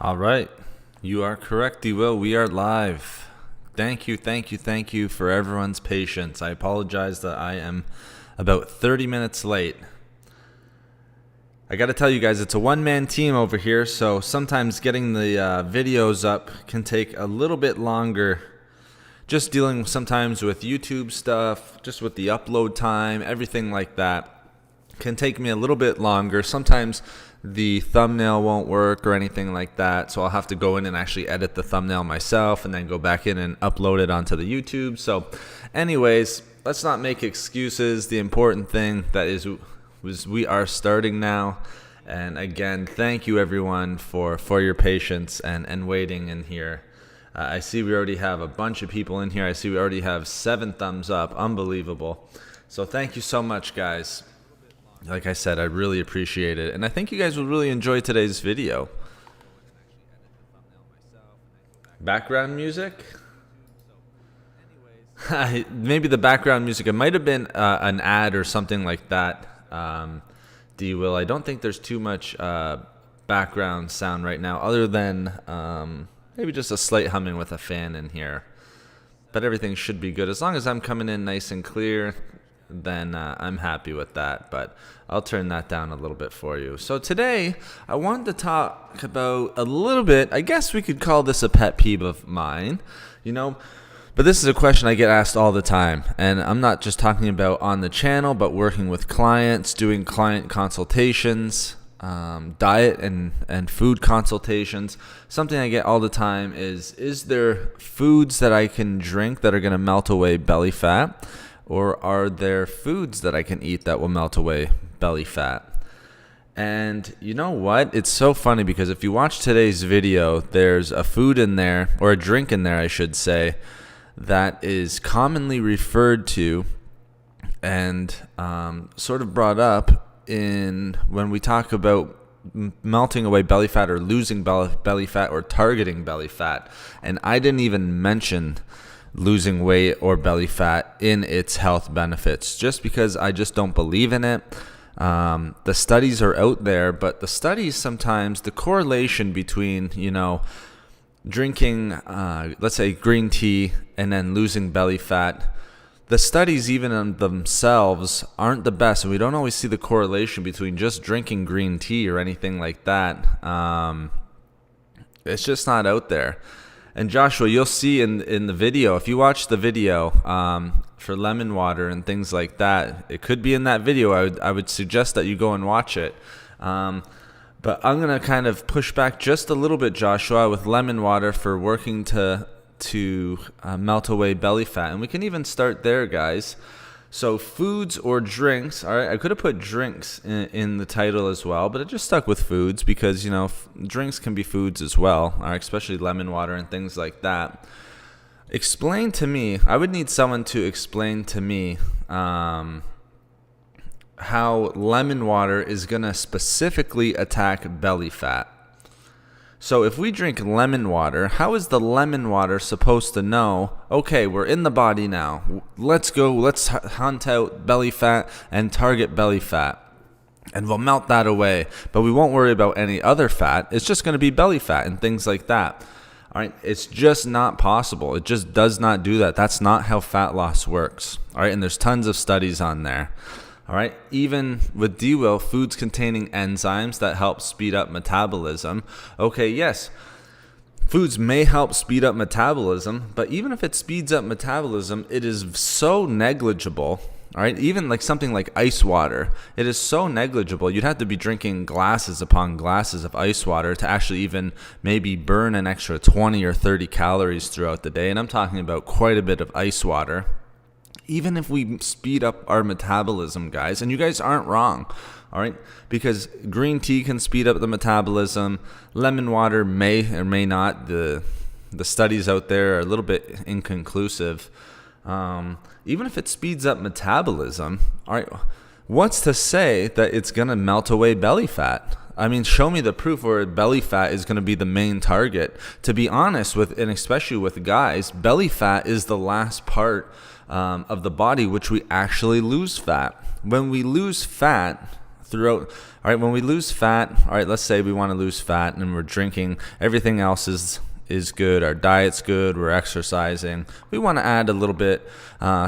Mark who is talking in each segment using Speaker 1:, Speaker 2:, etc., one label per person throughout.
Speaker 1: All right. You are correct, Will. We are live. Thank you for everyone's patience. I apologize that I am about 30 minutes late. I got to tell you guys, it's a one-man team over here, so sometimes getting the videos up can take a little bit longer. Just dealing sometimes with YouTube stuff, just with the upload time, everything like that can take me a little bit longer. Sometimes the thumbnail won't work or anything like that, so I'll have to go in and actually edit the thumbnail myself and then go back in and upload it onto the YouTube. So anyways, let's not make excuses. The important thing that is we are starting now. And again, thank you everyone for your patience and waiting in here. I see we already have a bunch of people in here. I see we already have 7 thumbs up. Unbelievable. So thank you so much, guys. Like I said, I really appreciate it. And I think you guys will really enjoy today's video. Background music? Maybe the background music. It might have been an ad or something like that. Will. I don't think there's too much background sound right now other than maybe just a slight humming with a fan in here. But everything should be good. As long as I'm coming in nice and clear, then I'm happy with that. But I'll turn that down a little bit for you. So today, I wanted to talk about a little bit, I guess we could call this a pet peeve of mine, but this is a question I get asked all the time. And I'm not just talking about on the channel, but working with clients, doing client consultations, diet and food consultations. Something I get all the time is there foods that I can drink that are going to melt away belly fat? Or are there foods that I can eat that will melt away belly fat? And you know what? It's so funny because if you watch today's video, there's a food in there, or a drink in there, I should say, that is commonly referred to and sort of brought up when we talk about melting away belly fat or losing belly fat or targeting belly fat. And I didn't even mention losing weight or belly fat in its health benefits just because I just don't believe in it. The studies are out there, but the studies sometimes, the correlation between, drinking, let's say green tea and then losing belly fat, the studies even in themselves aren't the best. And we don't always see the correlation between just drinking green tea or anything like that. It's just not out there. And Joshua, you'll see in the video, if you watch the video for lemon water and things like that, it could be in that video. I would suggest that you go and watch it. But I'm going to kind of push back just a little bit, Joshua, with lemon water for working to melt away belly fat. And we can even start there, guys. So foods or drinks, all right, I could have put drinks in the title as well, but I just stuck with foods because, drinks can be foods as well, all right, especially lemon water and things like that. Explain to me, I would need someone to explain to me how lemon water is going to specifically attack belly fat. So if we drink lemon water, how is the lemon water supposed to know, okay, we're in the body now, let's go, let's hunt out belly fat and target belly fat, and we'll melt that away, but we won't worry about any other fat. It's just going to be belly fat and things like that. All right, it's just not possible. It just does not do that. That's not how fat loss works. All right, and there's tons of studies on there. All right, even with D-Will, foods containing enzymes that help speed up metabolism. Okay, yes, foods may help speed up metabolism, but even if it speeds up metabolism, it is so negligible. All right, even like something like ice water, it is so negligible. You'd have to be drinking glasses upon glasses of ice water to actually even maybe burn an extra 20 or 30 calories throughout the day. And I'm talking about quite a bit of ice water. Even if we speed up our metabolism, guys, and you guys aren't wrong, all right? Because green tea can speed up the metabolism. Lemon water may or may not. The studies out there are a little bit inconclusive. Even if it speeds up metabolism, all right, what's to say that it's going to melt away belly fat? I mean, show me the proof where belly fat is going to be the main target. To be honest, and especially with guys, belly fat is the last part of the body which we actually lose fat. When we lose fat throughout. All right, when we lose fat, all right, let's say we want to lose fat and we're drinking, everything else is good, our diet's good, we're exercising. We want to add a little bit,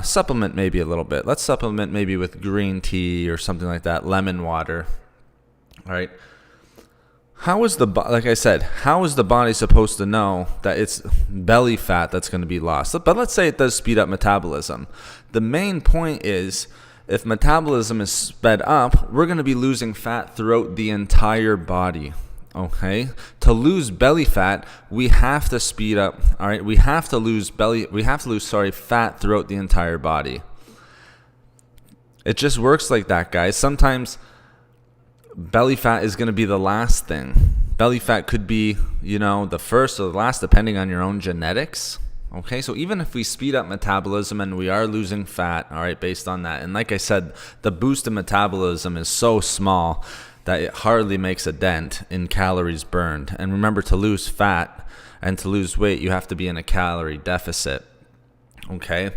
Speaker 1: supplement maybe a little bit. Let's supplement maybe with green tea or something like that, lemon water. All right. Like I said, how is the body supposed to know that it's belly fat that's going to be lost? But let's say it does speed up metabolism. The main point is, if metabolism is sped up, we're going to be losing fat throughout the entire body. Okay? To lose belly fat, we have to speed up. All right? We have to lose fat throughout the entire body. It just works like that, guys. Sometimes belly fat is going to be the last thing. Belly fat could be, the first or the last, depending on your own genetics. Okay, so even if we speed up metabolism and we are losing fat, all right, based on that, and like I said, the boost in metabolism is so small that it hardly makes a dent in calories burned. And remember, to lose fat and to lose weight, you have to be in a calorie deficit. Okay,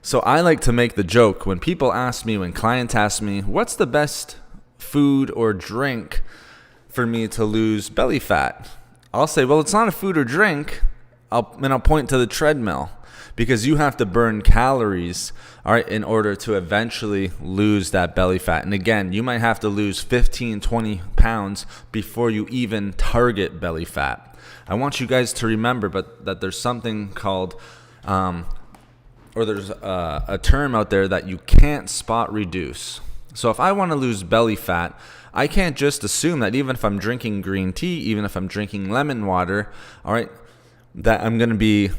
Speaker 1: so I like to make the joke when clients ask me, what's the best food or drink for me to lose belly fat? I'll say, well, it's not a food or drink. I'll point to the treadmill, because you have to burn calories, all right, in order to eventually lose that belly fat. And again, you might have to lose 15, 20 pounds before you even target belly fat. I want you guys to remember that there's something called, there's a term out there that you can't spot reduce. So if I want to lose belly fat, I can't just assume that even if I'm drinking green tea, even if I'm drinking lemon water, all right, that I'm going to be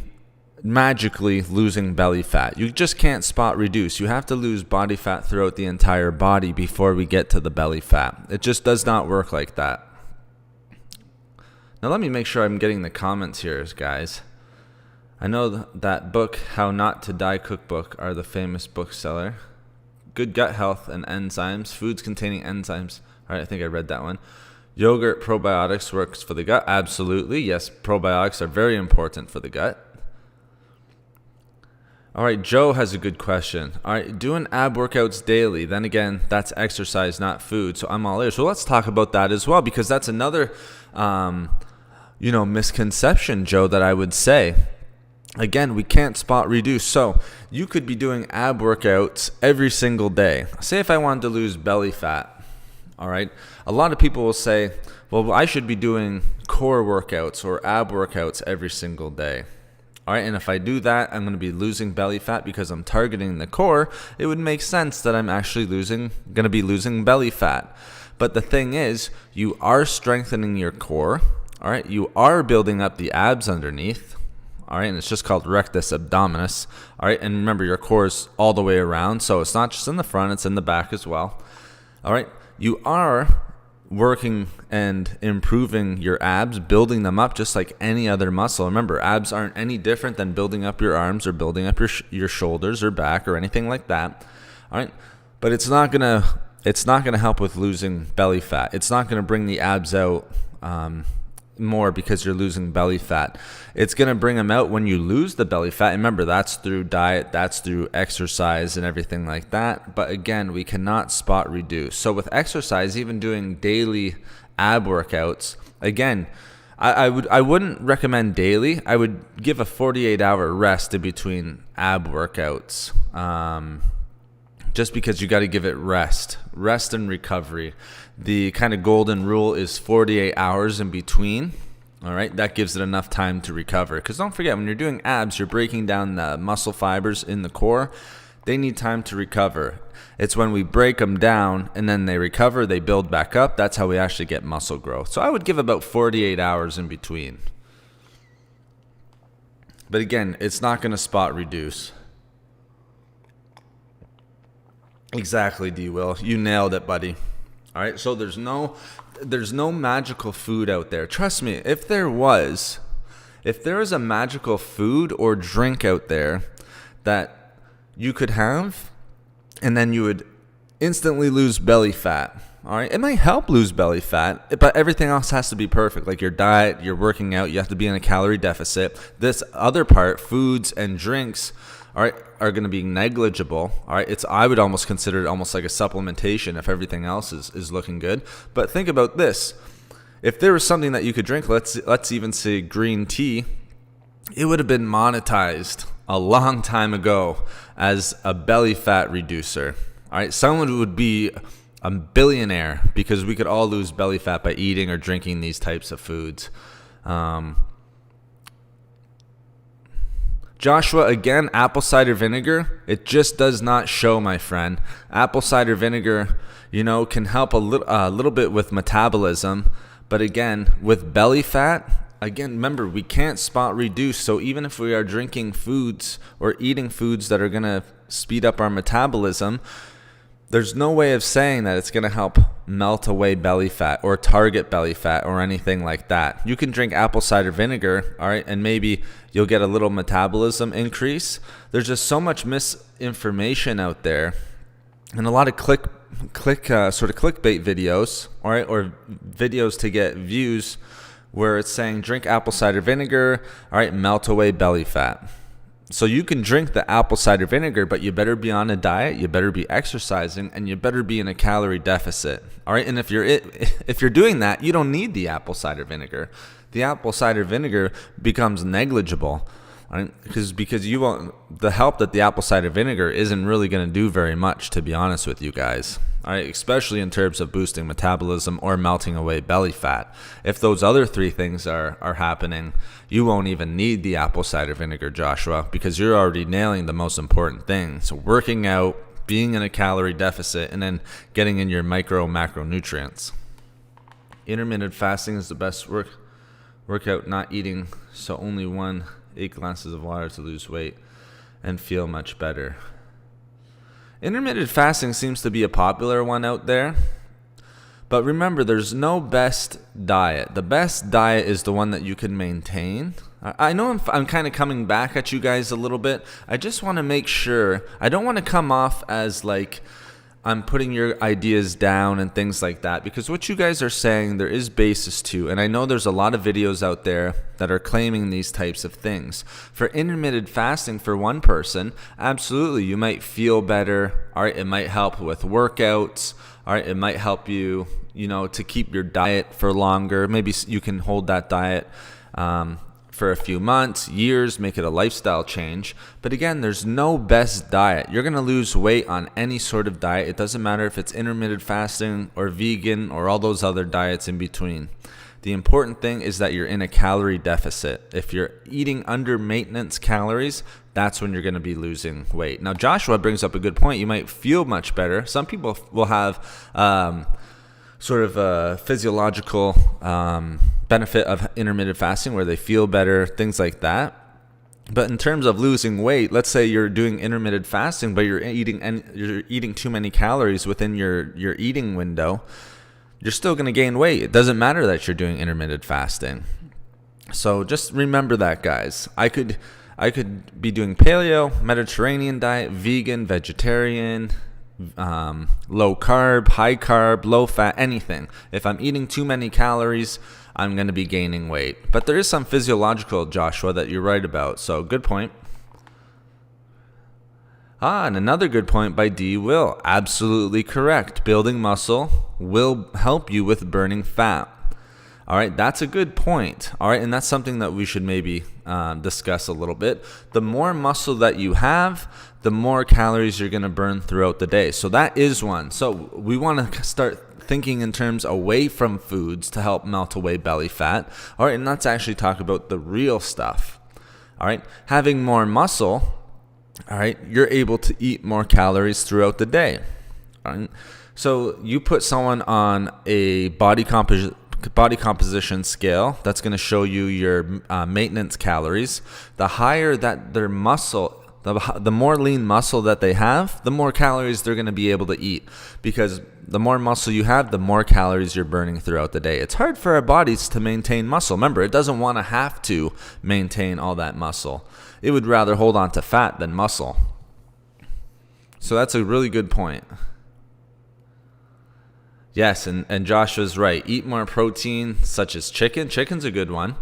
Speaker 1: magically losing belly fat. You just can't spot reduce. You have to lose body fat throughout the entire body before we get to the belly fat. It just does not work like that. Now let me make sure I'm getting the comments here, guys. I know that book, How Not to Die Cookbook, are the famous bookseller. Good gut health and enzymes, foods containing enzymes. All right, I think I read that one. Yogurt probiotics works for the gut. Absolutely. Yes, probiotics are very important for the gut. All right, Joe has a good question. All right, doing ab workouts daily. Then again, that's exercise, not food. So I'm all ears. So let's talk about that as well, because that's another, misconception, Joe, that I would say. Again, we can't spot reduce. So you could be doing ab workouts every single day. Say if I wanted to lose belly fat, all right, a lot of people will say, well, I should be doing core workouts or ab workouts every single day. All right, and if I do that, I'm going to be losing belly fat because I'm targeting the core. It would make sense that I'm actually going to be losing belly fat. But the thing is, you are strengthening your core. All right, you are building up the abs underneath. All right, and it's just called rectus abdominis. All right, and remember, your core is all the way around, so it's not just in the front, it's in the back as well. All right, you are working and improving your abs, building them up just like any other muscle. Remember, abs aren't any different than building up your arms or building up your shoulders or back or anything like that. All right, but it's not gonna help with losing belly fat. It's not gonna bring the abs out more because you're losing belly fat. It's going to bring them out when you lose the belly fat. Remember, that's through diet, that's through exercise and everything like that. But again, we cannot spot reduce. So with exercise, even doing daily ab workouts, again, I wouldn't recommend daily. I would give a 48-hour rest in between ab workouts. Just because you got to give it rest and recovery. The kind of golden rule is 48 hours in between. All right, that gives it enough time to recover. Because don't forget, when you're doing abs, you're breaking down the muscle fibers in the core. They need time to recover. It's when we break them down and then they recover, they build back up. That's how we actually get muscle growth. So I would give about 48 hours in between. But again, it's not going to spot reduce. Exactly, D-Will. You nailed it, buddy. All right, so there's no magical food out there. Trust me, if there is a magical food or drink out there that you could have and then you would instantly lose belly fat, all right, it might help lose belly fat, but everything else has to be perfect. Like your diet, your working out, you have to be in a calorie deficit. This other part, foods and drinks, all right, are going to be negligible. All right, I would almost consider it almost like a supplementation if everything else is looking good. But think about this. If there was something that you could drink, let's even say green tea, it would have been monetized a long time ago as a belly fat reducer. All right, someone would be a billionaire because we could all lose belly fat by eating or drinking these types of foods. Joshua, again, apple cider vinegar, it just does not show, my friend. Apple cider vinegar, can help a little bit with metabolism. But again, with belly fat, again, remember, we can't spot reduce. So even if we are drinking foods or eating foods that are going to speed up our metabolism, there's no way of saying that it's going to help melt away belly fat or target belly fat or anything like that. You can drink apple cider vinegar, all right, and maybe you'll get a little metabolism increase. There's just so much misinformation out there and a lot of sort of clickbait videos, all right, or videos to get views where it's saying drink apple cider vinegar, all right, melt away belly fat. So you can drink the apple cider vinegar, but you better be on a diet, you better be exercising, and you better be in a calorie deficit. All right, and if you're doing that, you don't need the apple cider vinegar. The apple cider vinegar becomes negligible, right? Because you won't, the help that the apple cider vinegar isn't really going to do very much, to be honest with you guys. All right, especially in terms of boosting metabolism or melting away belly fat. If those other three things are happening, you won't even need the apple cider vinegar, Joshua, because you're already nailing the most important thing. So working out, being in a calorie deficit, and then getting in your macronutrients. Intermittent fasting is the best workout, not eating, so only 8 glasses of water to lose weight and feel much better. Intermittent fasting seems to be a popular one out there. But remember, there's no best diet. The best diet is the one that you can maintain. I know I'm kind of coming back at you guys a little bit. I just want to make sure. I don't want to come off as like I'm putting your ideas down and things like that, because what you guys are saying, there is basis to. And I know there's a lot of videos out there that are claiming these types of things. For intermittent fasting, for one person, absolutely, you might feel better. All right, it might help with workouts. All right, it might help you, to keep your diet for longer. Maybe you can hold that diet for a few months, years, make it a lifestyle change. But again, there's no best diet. You're going to lose weight on any sort of diet. It doesn't matter if it's intermittent fasting or vegan or all those other diets in between. The important thing is that you're in a calorie deficit. If you're eating under maintenance calories, that's when you're going to be losing weight. Now, Joshua brings up a good point. You might feel much better. Some people will have sort of a physiological benefit of intermittent fasting where they feel better, things like that. But in terms of losing weight, let's say you're doing intermittent fasting, but you're eating too many calories within your eating window, you're still going to gain weight. It doesn't matter that you're doing intermittent fasting. So just remember that, guys. I could be doing paleo, Mediterranean diet, vegan, vegetarian, low carb, high carb, low fat, anything. If I'm eating too many calories, I'm going to be gaining weight. But there is some physiological, Joshua, that you're right about. So good point. And another good point by D. Will. Absolutely correct. Building muscle will help you with burning fat. All right, that's a good point. All right, and that's something that we should maybe discuss a little bit. The more muscle that you have, the more calories you're going to burn throughout the day. So that is one. So we want to start thinking in terms away from foods to help melt away belly fat. All right, and let's actually talk about the real stuff. All right, having more muscle, all right, you're able to eat more calories throughout the day. All right, so you put someone on a body composition scale that's going to show you your maintenance calories. The higher that their muscle, the more lean muscle that they have, the more calories they're going to be able to eat, because the more muscle you have, the more calories you're burning throughout the day. It's hard for our bodies to maintain muscle. Remember, it doesn't want to have to maintain all that muscle. It would rather hold on to fat than muscle. So that's a really good point. Yes, and Joshua's right. Eat more protein, such as chicken. Chicken's a good one.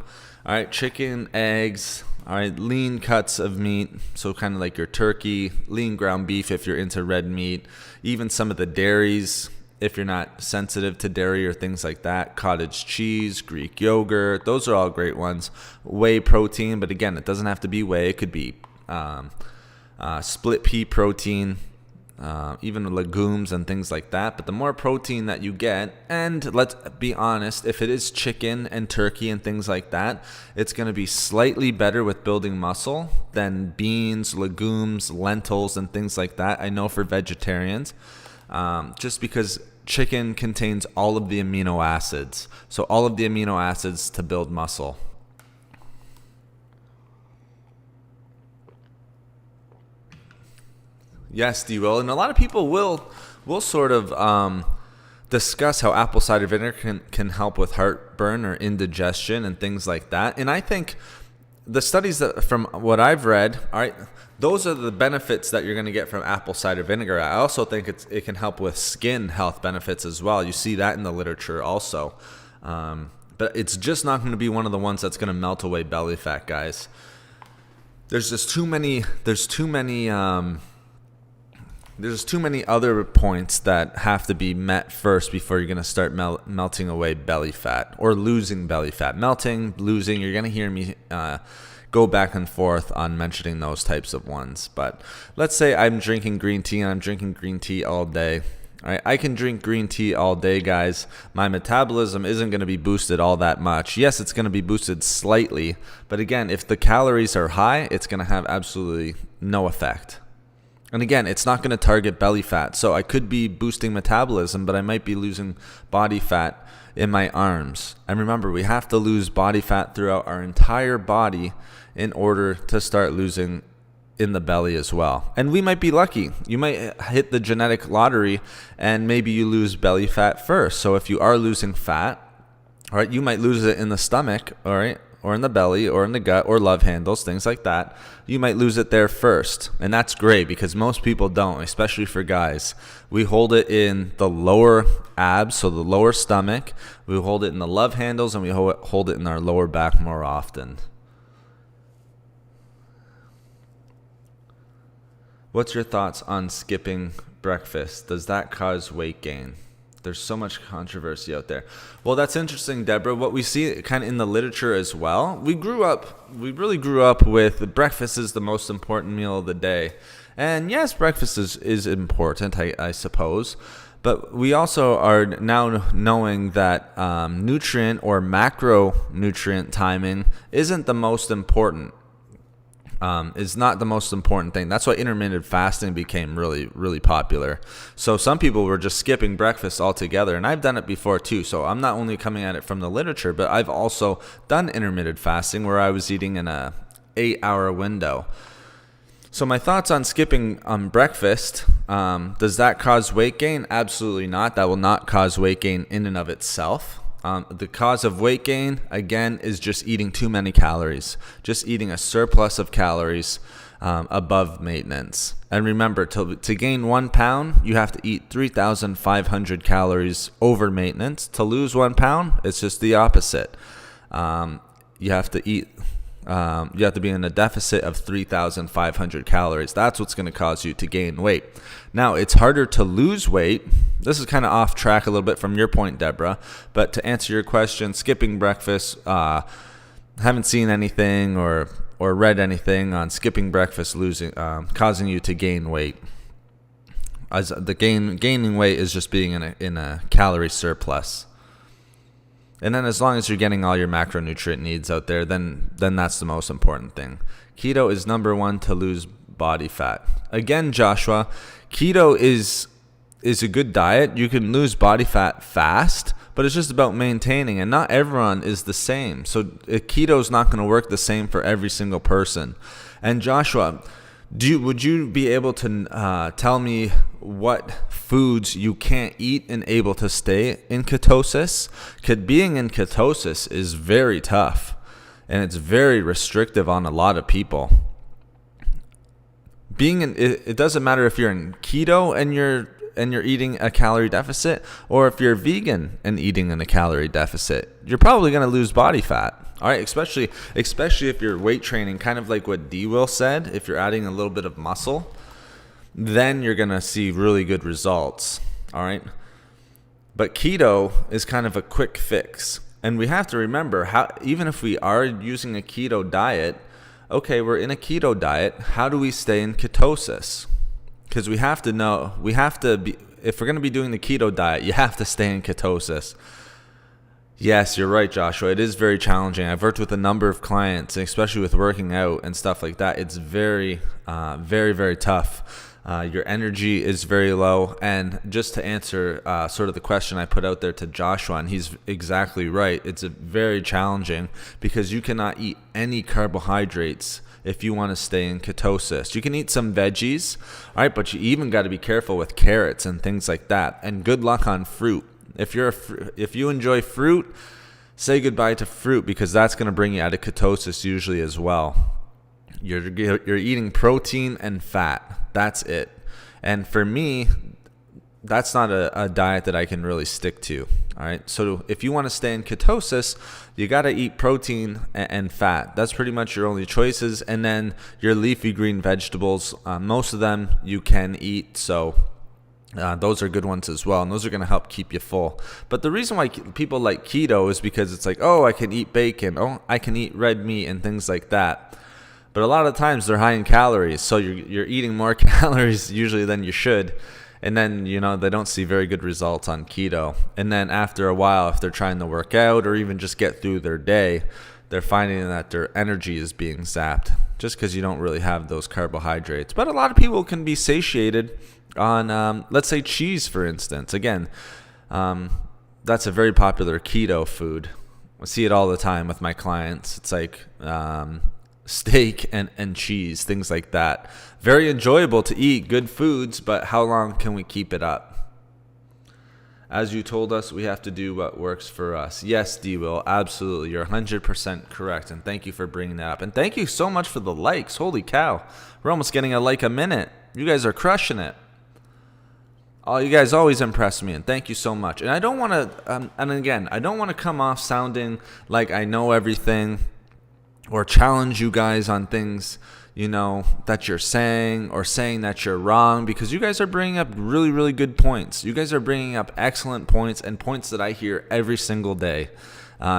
Speaker 1: All right, chicken, eggs, All right, lean cuts of meat, so kind of like your turkey, lean ground beef if you're into red meat, even some of the dairies if you're not sensitive to dairy or things like that, cottage cheese, Greek yogurt, those are all great ones. Whey protein, but again, it doesn't have to be whey. It could be split pea protein, even legumes and things like that. But the more protein that you get, and let's be honest, if it is chicken and turkey and things like that, it's going to be slightly better with building muscle than beans, legumes, lentils, and things like that. I know for vegetarians, just because chicken contains all of the amino acids. So all of the amino acids to build muscle. Yes, D. Will. And a lot of people will sort of discuss how apple cider vinegar can help with heartburn or indigestion and things like that. And I think the studies that from what I've read, all right, those are the benefits that you're going to get from apple cider vinegar. I also think it can help with skin health benefits as well. You see that in the literature also. But it's just not going to be one of the ones that's going to melt away belly fat, guys. There's too many other points that have to be met first before you're going to start melting away belly fat or losing belly fat. Melting, losing, you're going to hear me go back and forth on mentioning those types of ones. But let's say I'm drinking green tea and I'm drinking green tea all day. All right, I can drink green tea all day, guys. My metabolism isn't going to be boosted all that much. Yes, it's going to be boosted slightly. But again, if the calories are high, it's going to have absolutely no effect. And again, it's not going to target belly fat. So I could be boosting metabolism, but I might be losing body fat in my arms. And remember, we have to lose body fat throughout our entire body in order to start losing in the belly as well. And we might be lucky. You might hit the genetic lottery and maybe you lose belly fat first. So if you are losing fat, all right, you might lose it in the stomach, all right, or in the belly, or in the gut, or love handles, things like that. You might lose it there first. And that's great because most people don't, especially for guys. We hold it in the lower abs, so the lower stomach. We hold it in the love handles, and we hold it in our lower back more often. What's your thoughts on skipping breakfast? Does that cause weight gain? There's so much controversy out there. Well, that's interesting, Deborah. What we see kind of in the literature as well, we really grew up with breakfast is the most important meal of the day. And yes, breakfast is important, I suppose. But we also are now knowing that nutrient or macronutrient timing isn't the most important. Is not the most important thing. That's why intermittent fasting became really, really popular. So some people were just skipping breakfast altogether, and I've done it before too. So I'm not only coming at it from the literature, but I've also done intermittent fasting where I was eating in a 8-hour window. So my thoughts on skipping breakfast, does that cause weight gain? Absolutely not. That will not cause weight gain in and of itself. The cause of weight gain, again, is just eating too many calories, just eating a surplus of calories above maintenance. And remember, to gain 1 pound, you have to eat 3,500 calories over maintenance. To lose 1 pound, it's just the opposite. You have to be in a deficit of 3,500 calories. That's what's going to cause you to gain weight. Now, it's harder to lose weight. This is kind of off track a little bit from your point, Deborah. But to answer your question, skipping breakfast, haven't seen anything or read anything on skipping breakfast causing you to gain weight. As the gaining weight is just being in a calorie surplus. And then as long as you're getting all your macronutrient needs out there, then that's the most important thing. Keto is number one to lose body fat. Again, Joshua, keto is a good diet. You can lose body fat fast, but it's just about maintaining, and not everyone is the same. So keto is not going to work the same for every single person. And Joshua, would you be able to tell me what foods you can't eat and able to stay in ketosis? Because being in ketosis is very tough, and it's very restrictive on a lot of people. It doesn't matter if you're in keto and you're you're eating a calorie deficit, or if you're vegan and eating in a calorie deficit, you're probably going to lose body fat. All right, especially if you're weight training, kind of like what D Will said, if you're adding a little bit of muscle, then you're going to see really good results. All right. But keto is kind of a quick fix. And we have to remember, how even if we are using a keto diet, okay, we're in a keto diet, how do we stay in ketosis? Because we have to know, if we're going to be doing the keto diet, you have to stay in ketosis. Yes, you're right, Joshua. It is very challenging. I've worked with a number of clients, especially with working out and stuff like that. It's very, very tough. Your energy is very low. And just to answer sort of the question I put out there to Joshua, and he's exactly right, it's very challenging because you cannot eat any carbohydrates if you want to stay in ketosis. You can eat some veggies, all right, but you even got to be careful with carrots and things like that. And good luck on fruit. If you enjoy fruit, say goodbye to fruit, because that's going to bring you out of ketosis usually as well. You're eating protein and fat. That's it. And for me, that's not a diet that I can really stick to. All right. So if you want to stay in ketosis, you got to eat protein and fat. That's pretty much your only choices. And then your leafy green vegetables, most of them you can eat. So those are good ones as well, and those are going to help keep you full. But the reason why people like keto is because it's like, oh, I can eat bacon, oh, I can eat red meat and things like that. But a lot of times they're high in calories, so you're eating more calories usually than you should. And then, they don't see very good results on keto. And then after a while, if they're trying to work out or even just get through their day, they're finding that their energy is being zapped just because you don't really have those carbohydrates. But a lot of people can be satiated on, let's say, cheese, for instance. Again, that's a very popular keto food. I see it all the time with my clients. It's like steak and cheese, things like that. Very enjoyable to eat, good foods, but how long can we keep it up? As you told us, we have to do what works for us. Yes, D-Will, absolutely. You're 100% correct, and thank you for bringing that up. And thank you so much for the likes. Holy cow. We're almost getting a like a minute. You guys are crushing it. Oh, you guys always impress me, and thank you so much. And I don't want to, I don't want to come off sounding like I know everything or challenge you guys on things, that you're saying, or saying that you're wrong, because you guys are bringing up really, really good points. You guys are bringing up excellent points, and points that I hear every single day,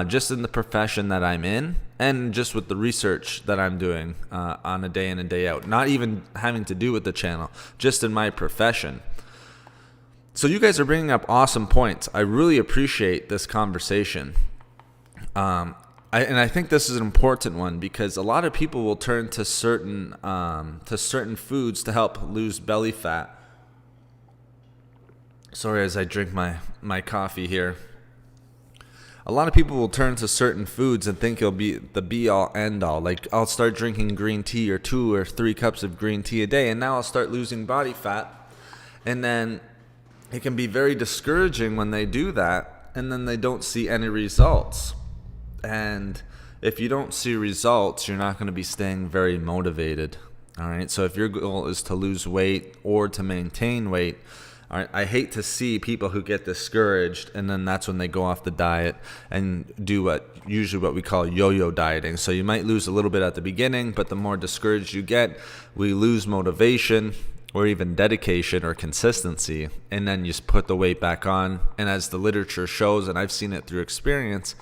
Speaker 1: just in the profession that I'm in, and just with the research that I'm doing on a day in and day out. Not even having to do with the channel, just in my profession. So you guys are bringing up awesome points. I really appreciate this conversation. I think this is an important one, because a lot of people will turn to certain foods to help lose belly fat. Sorry, as I drink my coffee here. A lot of people will turn to certain foods and think it'll be the be-all, end-all. Like, I'll start drinking green tea, or 2 or 3 cups of green tea a day, and now I'll start losing body fat. And then it can be very discouraging when they do that, and then they don't see any results. And if you don't see results, you're not going to be staying very motivated. All right. So if your goal is to lose weight or to maintain weight, all right, I hate to see people who get discouraged, and then that's when they go off the diet and do what we call yo-yo dieting. So you might lose a little bit at the beginning, but the more discouraged you get, we lose motivation or even dedication or consistency, and then you just put the weight back on. And as the literature shows, and I've seen it through experience,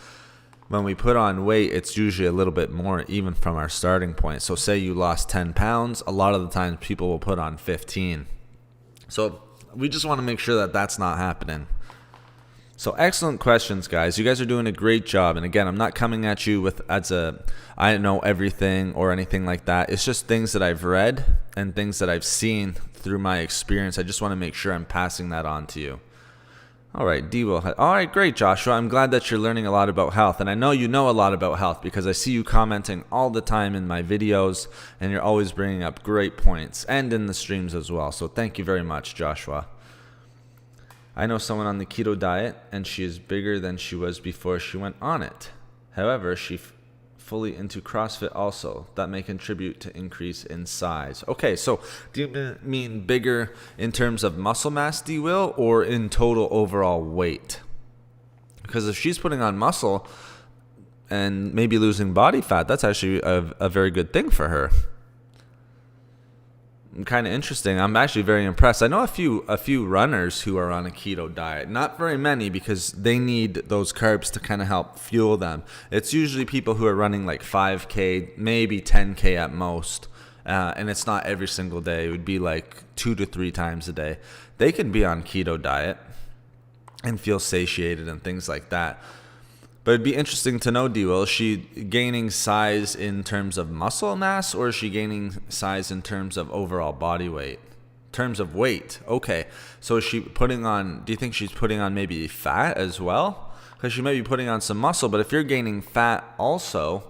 Speaker 1: when we put on weight, it's usually a little bit more even from our starting point. So say you lost 10 pounds, a lot of the times people will put on 15. So we just want to make sure that that's not happening. So excellent questions, guys. You guys are doing a great job. And again, I'm not coming at you with I know everything or anything like that. It's just things that I've read and things that I've seen through my experience. I just want to make sure I'm passing that on to you. All right, D-Will. All right, great, Joshua. I'm glad that you're learning a lot about health. And I know you know a lot about health, because I see you commenting all the time in my videos, and you're always bringing up great points, and in the streams as well. So thank you very much, Joshua. I know someone on the keto diet, and she is bigger than she was before she went on it. However, she fully into CrossFit also. That may contribute to increase in size. Okay, so do you mean bigger in terms of muscle mass, D. Will, or in total overall weight? Because if she's putting on muscle and maybe losing body fat, that's actually a very good thing for her. Kind of interesting. I'm actually very impressed. I know a few runners who are on a keto diet. Not very many, because they need those carbs to kind of help fuel them. It's usually people who are running like 5K, maybe 10K at most. And it's not every single day. It would be like 2 to 3 times a day. They can be on keto diet and feel satiated and things like that. But it'd be interesting to know, D. Will, is she gaining size in terms of muscle mass, or is she gaining size in terms of overall body weight? In terms of weight, okay. So is she putting on, do you think she's putting on maybe fat as well? Because she may be putting on some muscle, but if you're gaining fat also,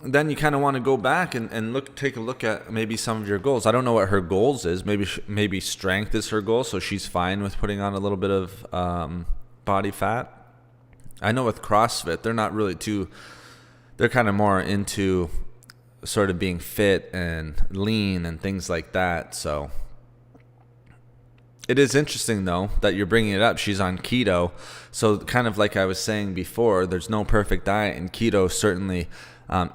Speaker 1: then you kind of want to go back and take a look at maybe some of your goals. I don't know what her goals is. Maybe strength is her goal, so she's fine with putting on a little bit of body fat. I know with CrossFit, they're kind of more into sort of being fit and lean and things like that. So it is interesting, though, that you're bringing it up. She's on keto. So kind of like I was saying before, there's no perfect diet, and keto certainly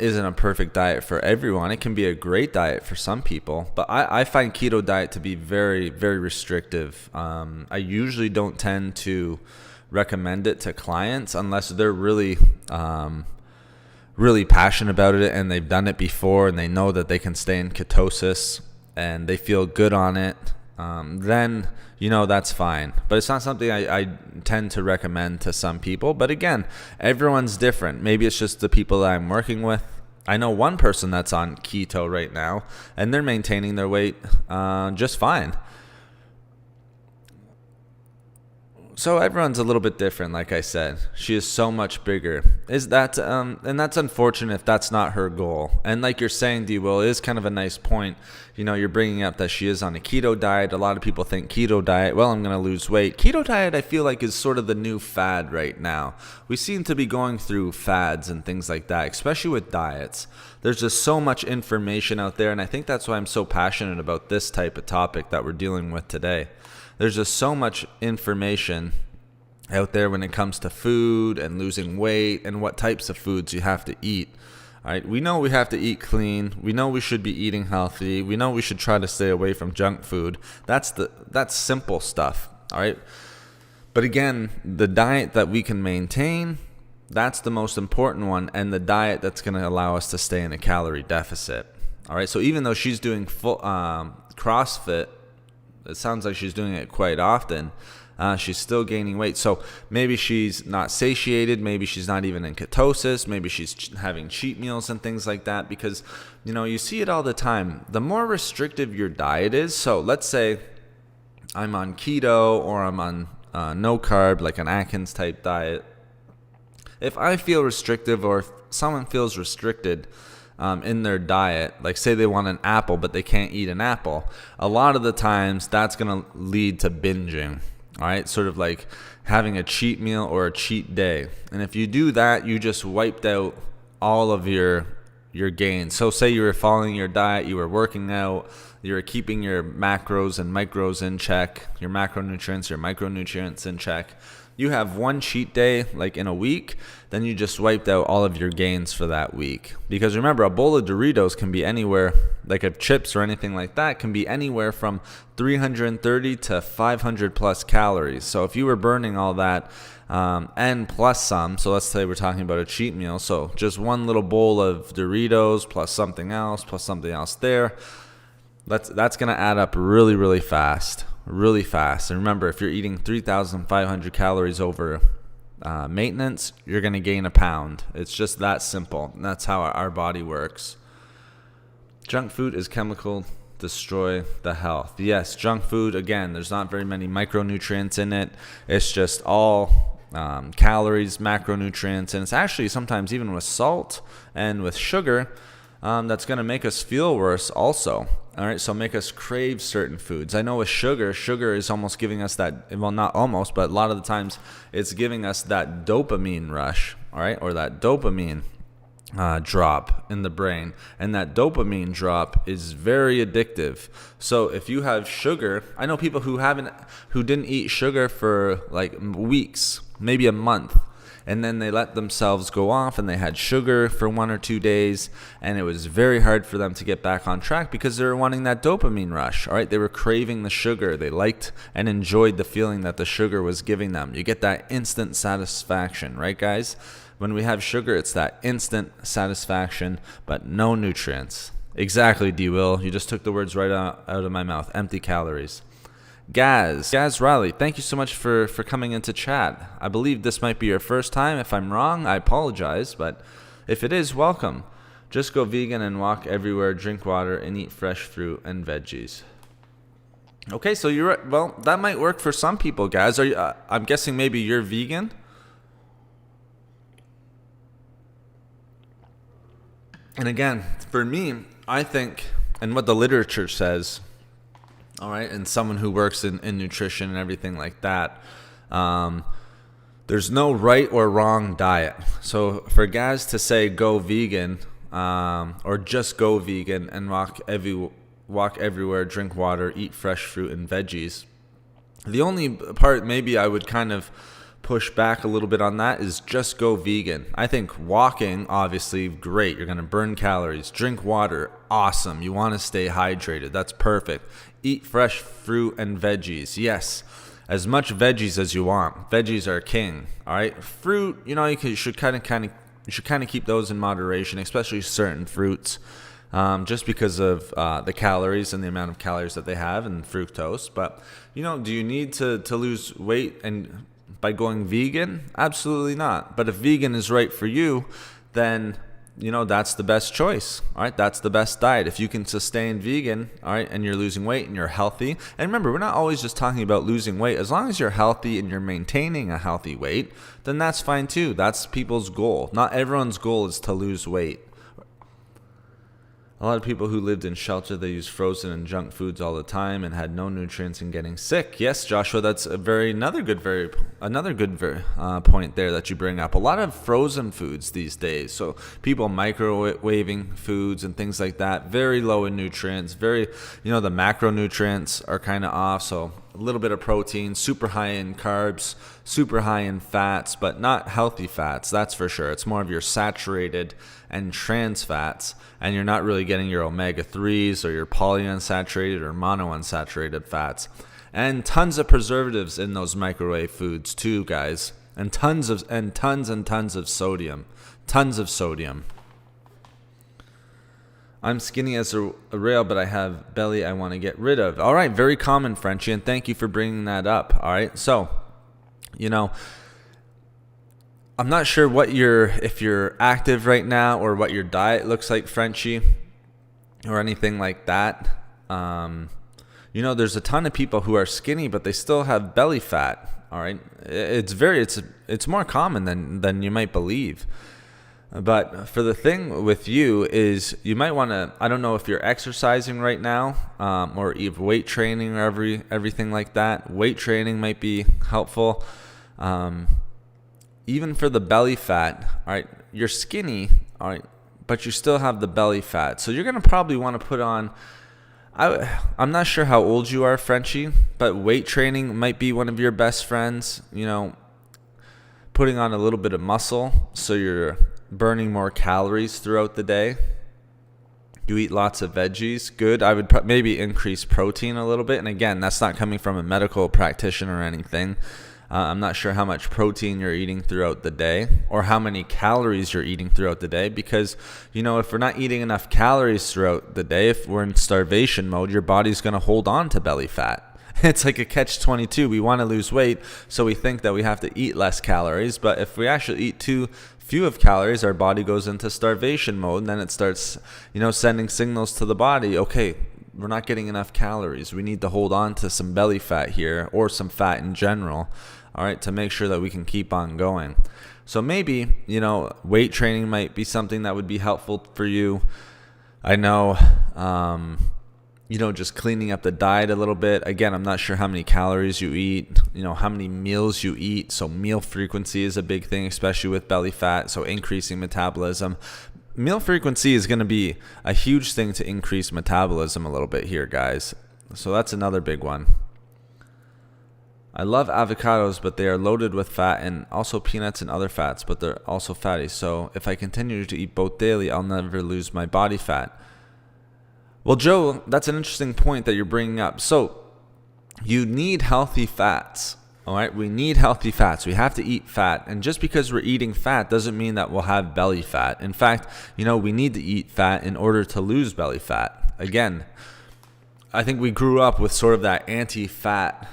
Speaker 1: isn't a perfect diet for everyone. It can be a great diet for some people, but I find keto diet to be very, very restrictive. I usually don't tend to recommend it to clients unless they're really passionate about it and they've done it before and they know that they can stay in ketosis and they feel good on it. Then that's fine. But it's not something I tend to recommend to some people. But again, everyone's different. Maybe it's just the people that I'm working with. I know one person that's on keto right now, and they're maintaining their weight just fine. So everyone's a little bit different, like I said. She is so much bigger. And that's unfortunate if that's not her goal. And like you're saying, D. Will, it is kind of a nice point. You're bringing up that she is on a keto diet. A lot of people think keto diet, well, I'm going to lose weight. Keto diet, I feel like, is sort of the new fad right now. We seem to be going through fads and things like that, especially with diets. There's just so much information out there, and I think that's why I'm so passionate about this type of topic that we're dealing with today. There's just so much information out there when it comes to food and losing weight and what types of foods you have to eat. All right, we know we have to eat clean. We know we should be eating healthy. We know we should try to stay away from junk food. That's simple stuff. All right. But again, the diet that we can maintain, that's the most important one, and the diet that's going to allow us to stay in a calorie deficit. All right. So even though she's doing full CrossFit, it sounds like she's doing it quite often. She's still gaining weight. So maybe she's not satiated. Maybe she's not even in ketosis. Maybe she's having cheat meals and things like that, because, you see it all the time. The more restrictive your diet is, so let's say I'm on keto or I'm on no carb, like an Atkins type diet. If I feel restrictive, or if someone feels restricted in their diet, like say they want an apple but they can't eat an apple, a lot of the times that's going to lead to binging. All right, sort of like having a cheat meal or a cheat day. And if you do that, you just wiped out all of your gains. So say you were following your diet, you were working out, you were keeping your macros and micros in check, your macronutrients, your micronutrients in check. You have one cheat day like in a week, then you just wiped out all of your gains for that week. Because remember, a bowl of Doritos can be anywhere, like of chips or anything like that, can be anywhere from 330 to 500 plus calories. So if you were burning all that and plus some, so let's say we're talking about a cheat meal, so just one little bowl of Doritos plus something else there, that's going to add up really, really fast. Really fast. And remember, if you're eating 3,500 calories over maintenance, you're going to gain a pound. It's just that simple. And that's how our body works. Junk food is chemical, destroy the health. Yes, junk food, again, there's not very many micronutrients in it. It's just all calories, macronutrients, and it's actually sometimes even with salt and with sugar, that's going to make us feel worse also. All right, so make us crave certain foods. I know with sugar is almost giving us that, well, not almost, but a lot of the times it's giving us that dopamine rush, all right, or that dopamine drop in the brain. And that dopamine drop is very addictive. So if you have sugar, I know people who didn't eat sugar for like weeks, maybe a month. And then they let themselves go off and they had sugar for 1 or 2 days, and it was very hard for them to get back on track because they were wanting that dopamine rush. All right, they were craving the sugar. They liked and enjoyed the feeling that the sugar was giving them. You get that instant satisfaction, right, guys? When we have sugar, it's that instant satisfaction, but no nutrients. Exactly, D. Will. You just took the words right out of my mouth. Empty calories. Gaz Riley, thank you so much for coming into chat. I believe this might be your first time. If I'm wrong, I apologize, but if it is, welcome. Just go vegan and walk everywhere, drink water, and eat fresh fruit and veggies. Okay, so you're right. Well, that might work for some people, Gaz. Are you? I'm guessing maybe you're vegan. And again, for me, I think, and what the literature says, all right, and someone who works in nutrition and everything like that, there's no right or wrong diet. So for guys to say go vegan, or just go vegan and walk everywhere, drink water, eat fresh fruit and veggies, the only part maybe I would kind of push back a little bit on that is just go vegan. I think walking, obviously, great. You're going to burn calories. Drink water, awesome. You want to stay hydrated. That's perfect. Eat fresh fruit and veggies. Yes, as much veggies as you want. Veggies are king. All right, fruit. You should kind of keep those in moderation, especially certain fruits, just because of the calories and the amount of calories that they have and fructose. But do you need to lose weight and by going vegan? Absolutely not. But if vegan is right for you, then that's the best choice. All right, that's the best diet. If you can sustain vegan, all right, and you're losing weight and you're healthy. And remember, we're not always just talking about losing weight. As long as you're healthy and you're maintaining a healthy weight, then that's fine too. That's people's goal. Not everyone's goal is to lose weight. A lot of people who lived in shelter, they used frozen and junk foods all the time and had no nutrients and getting sick. Yes, Joshua, that's another good point there that you bring up. A lot of frozen foods these days. So people microwaving foods and things like that, very low in nutrients. The macronutrients are kind of off. So a little bit of protein, super high in carbs, super high in fats, but not healthy fats. That's for sure. It's more of your saturated and trans fats, and you're not really getting your omega-3s or your polyunsaturated or monounsaturated fats. And tons of preservatives in those microwave foods too, guys. And tons of sodium. Tons of sodium. I'm skinny as a rail, but I have belly I want to get rid of. All right, very common, Frenchie, and thank you for bringing that up. All right, so, I'm not sure if you're active right now or what your diet looks like, Frenchie, or anything like that. There's a ton of people who are skinny, but they still have belly fat. All right, it's more common than you might believe. But for the thing with you is you might want to, I don't know if you're exercising right now, or you've weight training or everything like that. Weight training might be helpful. Even for the belly fat, all right, you're skinny, all right, but you still have the belly fat. So you're going to probably want to put on, I'm not sure how old you are, Frenchie, but weight training might be one of your best friends, putting on a little bit of muscle so you're burning more calories throughout the day. You eat lots of veggies, good. I would maybe increase protein a little bit. And again, that's not coming from a medical practitioner or anything. I'm not sure how much protein you're eating throughout the day or how many calories you're eating throughout the day, because, if we're not eating enough calories throughout the day, if we're in starvation mode, your body's going to hold on to belly fat. It's like a catch-22. We want to lose weight, so we think that we have to eat less calories. But if we actually eat too few of calories, our body goes into starvation mode, and then it starts, sending signals to the body, okay, we're not getting enough calories. We need to hold on to some belly fat here, or some fat in general, all right, to make sure that we can keep on going. So maybe, weight training might be something that would be helpful for you. I know just cleaning up the diet a little bit. Again, I'm not sure how many calories you eat, how many meals you eat. So meal frequency is a big thing, especially with belly fat. So increasing metabolism. Meal frequency is going to be a huge thing to increase metabolism a little bit here, guys. So that's another big one. I love avocados, but they are loaded with fat, and also peanuts and other fats, but they're also fatty. So if I continue to eat both daily, I'll never lose my body fat. Well, Joe, that's an interesting point that you're bringing up. So you need healthy fats. All right, we need healthy fats. We have to eat fat. And just because we're eating fat doesn't mean that we'll have belly fat. In fact, we need to eat fat in order to lose belly fat. Again, I think we grew up with sort of that anti-fat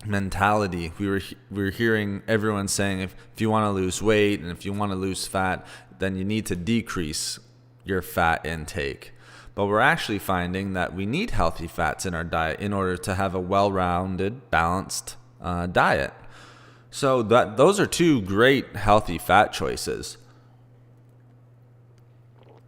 Speaker 1: mentality. We were hearing everyone saying if you want to lose weight and if you want to lose fat, then you need to decrease your fat intake. But we're actually finding that we need healthy fats in our diet in order to have a well-rounded, balanced diet. So those are two great healthy fat choices.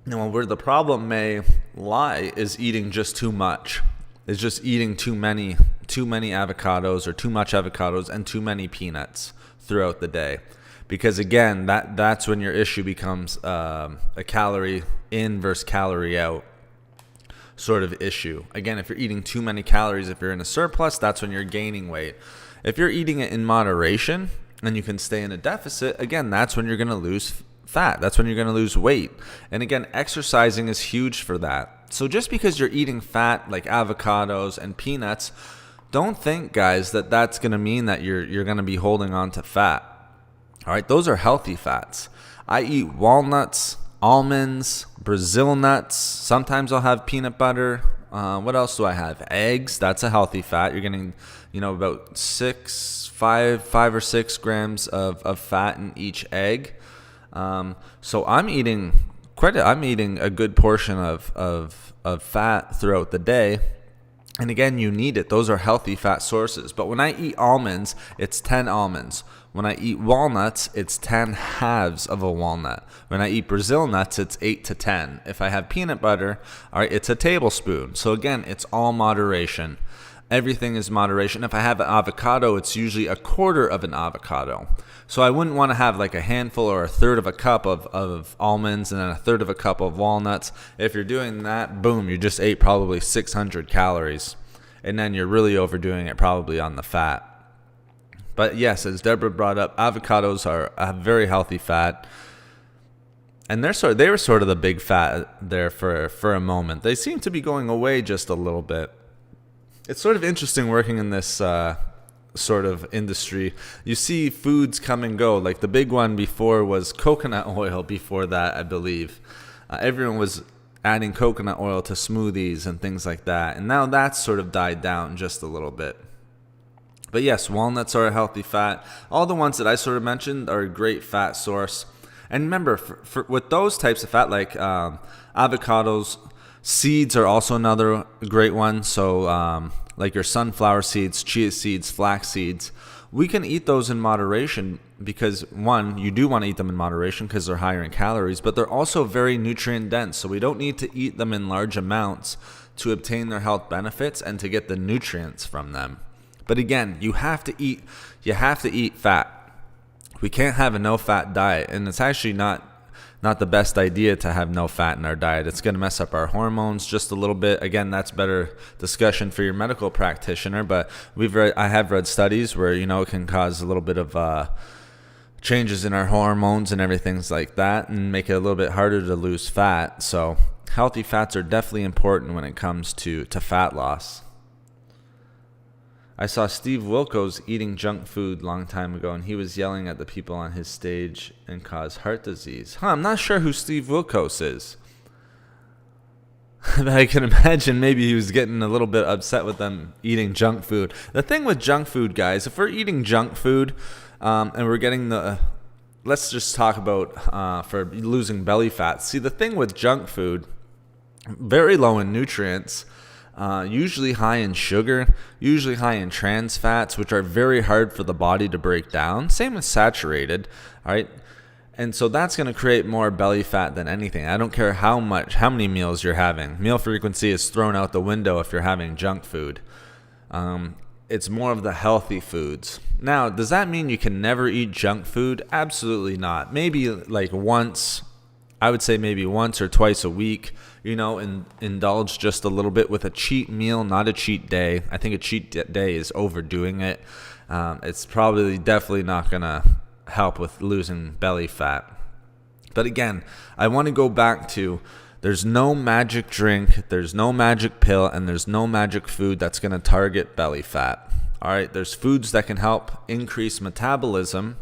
Speaker 1: Now, where the problem may lie is eating just too much. Is just eating too many avocados or too much avocados and too many peanuts throughout the day. Because again, that's when your issue becomes a calorie in versus calorie out sort of issue. Again, if you're eating too many calories, if you're in a surplus, that's when you're gaining weight. If you're eating it in moderation and you can stay in a deficit, again, that's when you're going to lose fat. That's when you're going to lose weight. And again, exercising is huge for that. So just because you're eating fat like avocados and peanuts, don't think, guys, that that's going to mean that you're going to be holding on to fat. All right, those are healthy fats. I eat walnuts, almonds, Brazil nuts. Sometimes I'll have peanut butter. What else do I have? Eggs. That's a healthy fat. You're getting, about 5 or 6 grams of fat in each egg. So I'm eating a good portion of fat throughout the day. And again, you need it. Those are healthy fat sources. But when I eat almonds, it's 10 almonds. When I eat walnuts, it's 10 halves of a walnut. When I eat Brazil nuts, it's 8 to 10. If I have peanut butter, all right, it's a tablespoon. So again, it's all moderation. Everything is moderation. If I have an avocado, it's usually a quarter of an avocado. So I wouldn't want to have like a handful or a third of a cup of almonds and then a third of a cup of walnuts. If you're doing that, boom, you just ate probably 600 calories. And then you're really overdoing it probably on the fat. But yes, as Deborah brought up, avocados are a very healthy fat. And they were sort of the big fat there for a moment. They seem to be going away just a little bit. It's sort of interesting working in this sort of industry. You see foods come and go. Like the big one before was coconut oil before that, I believe. Everyone was adding coconut oil to smoothies and things like that. And now that's sort of died down just a little bit. But yes, walnuts are a healthy fat. All the ones that I sort of mentioned are a great fat source. And remember, for with those types of fat, like avocados, seeds are also another great one. So like your sunflower seeds, chia seeds, flax seeds, we can eat those in moderation because, one, you do want to eat them in moderation because they're higher in calories, but they're also very nutrient dense. So we don't need to eat them in large amounts to obtain their health benefits and to get the nutrients from them. But again, you have to eat fat. We can't have a no-fat diet, and it's actually not the best idea to have no fat in our diet. It's going to mess up our hormones just a little bit. Again, that's better discussion for your medical practitioner, but I have read studies where, it can cause a little bit of changes in our hormones and everything like that and make it a little bit harder to lose fat. So healthy fats are definitely important when it comes to fat loss. I saw Steve Wilkos eating junk food a long time ago, and he was yelling at the people on his stage and caused heart disease. I'm not sure who Steve Wilkos is. But I can imagine maybe he was getting a little bit upset with them eating junk food. The thing with junk food, guys, if we're eating junk food and we're getting let's just talk about for losing belly fat. See, the thing with junk food, very low in nutrients, usually high in sugar, usually high in trans fats, which are very hard for the body to break down. Same with saturated, all right? And so that's going to create more belly fat than anything. I don't care how many meals you're having. Meal frequency is thrown out the window if you're having junk food. It's more of the healthy foods. Now, does that mean you can never eat junk food? Absolutely not. Maybe like once, I would say maybe once or twice a week, indulge just a little bit with a cheat meal, not a cheat day. I think a cheat day is overdoing it. It's probably definitely not going to help with losing belly fat. But again, I want to go back to, there's no magic drink, there's no magic pill, and there's no magic food that's going to target belly fat. All right, there's foods that can help increase metabolism,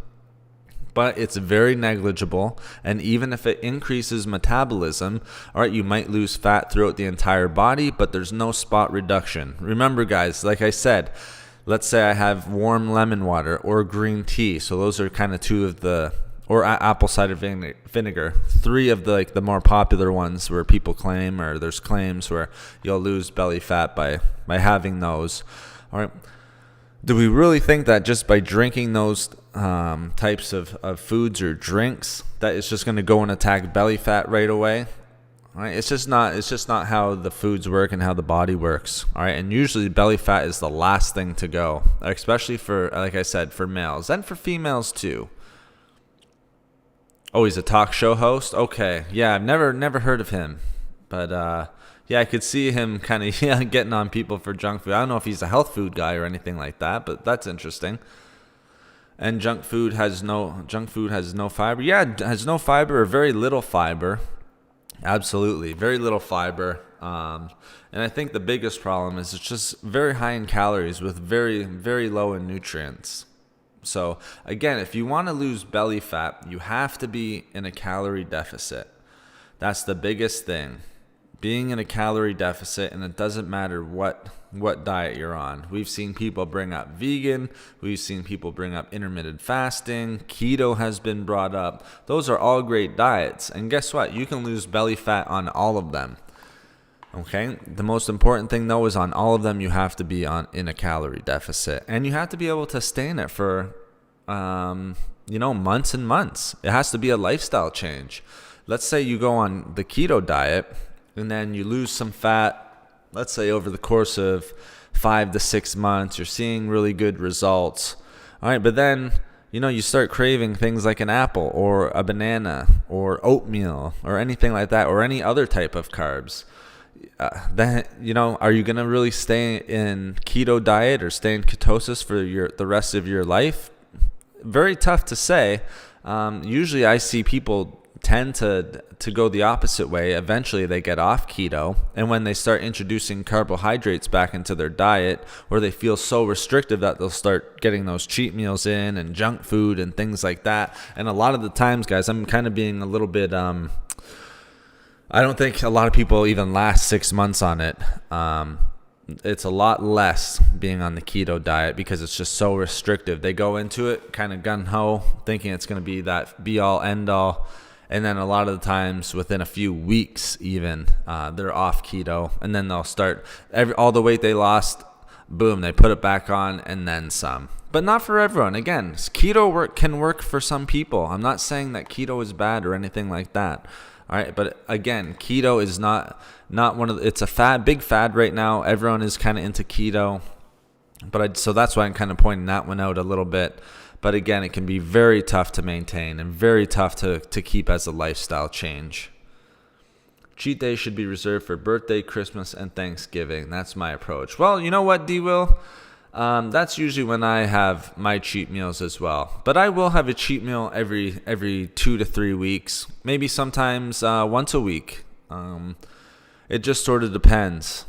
Speaker 1: but it's very negligible. And even if it increases metabolism, all right, you might lose fat throughout the entire body, but there's no spot reduction. Remember, guys, like I said, let's say I have warm lemon water or green tea. So those are kind of two of the, or apple cider vinegar, three of the more popular ones where people claim, or there's claims where you'll lose belly fat by having those. All right. Do we really think that just by drinking those types of foods or drinks that it's just going to go and attack belly fat right away? All right, it's just not how the foods work and how the body works. All right, and usually belly fat is the last thing to go, especially for, like I said, for males and for females too. Oh, he's a talk show host? Okay, yeah, I've never heard of him, but yeah, I could see him kind of getting on people for junk food. I don't know if he's a health food guy or anything like that, but that's interesting. And junk food has no fiber. Yeah, it has no fiber or very little fiber. Absolutely, very little fiber. And I think the biggest problem is it's just very high in calories with very, very low in nutrients. So again, if you want to lose belly fat, you have to be in a calorie deficit. That's the biggest thing. Being in a calorie deficit, and it doesn't matter what diet you're on. We've seen people bring up vegan. We've seen people bring up intermittent fasting. Keto has been brought up. Those are all great diets. And guess what? You can lose belly fat on all of them. Okay? The most important thing, though, is on all of them, you have to be in a calorie deficit. And you have to be able to stay in it for, months and months. It has to be a lifestyle change. Let's say you go on the keto diet, and then you lose some fat, let's say over the course of 5 to 6 months, you're seeing really good results. All right, but then, you start craving things like an apple or a banana or oatmeal or anything like that, or any other type of carbs. Then, are you going to really stay in keto diet or stay in ketosis for the rest of your life? Very tough to say. Usually I see people tend to go the opposite way. Eventually they get off keto, and when they start introducing carbohydrates back into their diet, or they feel so restrictive that they'll start getting those cheat meals in and junk food and things like that. And a lot of the times, guys, I'm kind of being a little bit I don't think a lot of people even last 6 months on it. It's a lot less being on the keto diet because it's just so restrictive. They go into it kind of gung-ho, thinking it's going to be that be-all, end-all. And then a lot of the times, within a few weeks even, they're off keto. And then they'll start, all the weight they lost, boom, they put it back on and then some. But not for everyone. Again, keto can work for some people. I'm not saying that keto is bad or anything like that. All right, but again, keto is not one of it's a big fad right now. Everyone is kind of into keto. So that's why I'm kind of pointing that one out a little bit. But again, it can be very tough to maintain and very tough to keep as a lifestyle change. Cheat days should be reserved for birthday, Christmas, and Thanksgiving. That's my approach. Well, you know what, D-Will? That's usually when I have my cheat meals as well. But I will have a cheat meal every 2 to 3 weeks. Maybe sometimes once a week. It just sort of depends.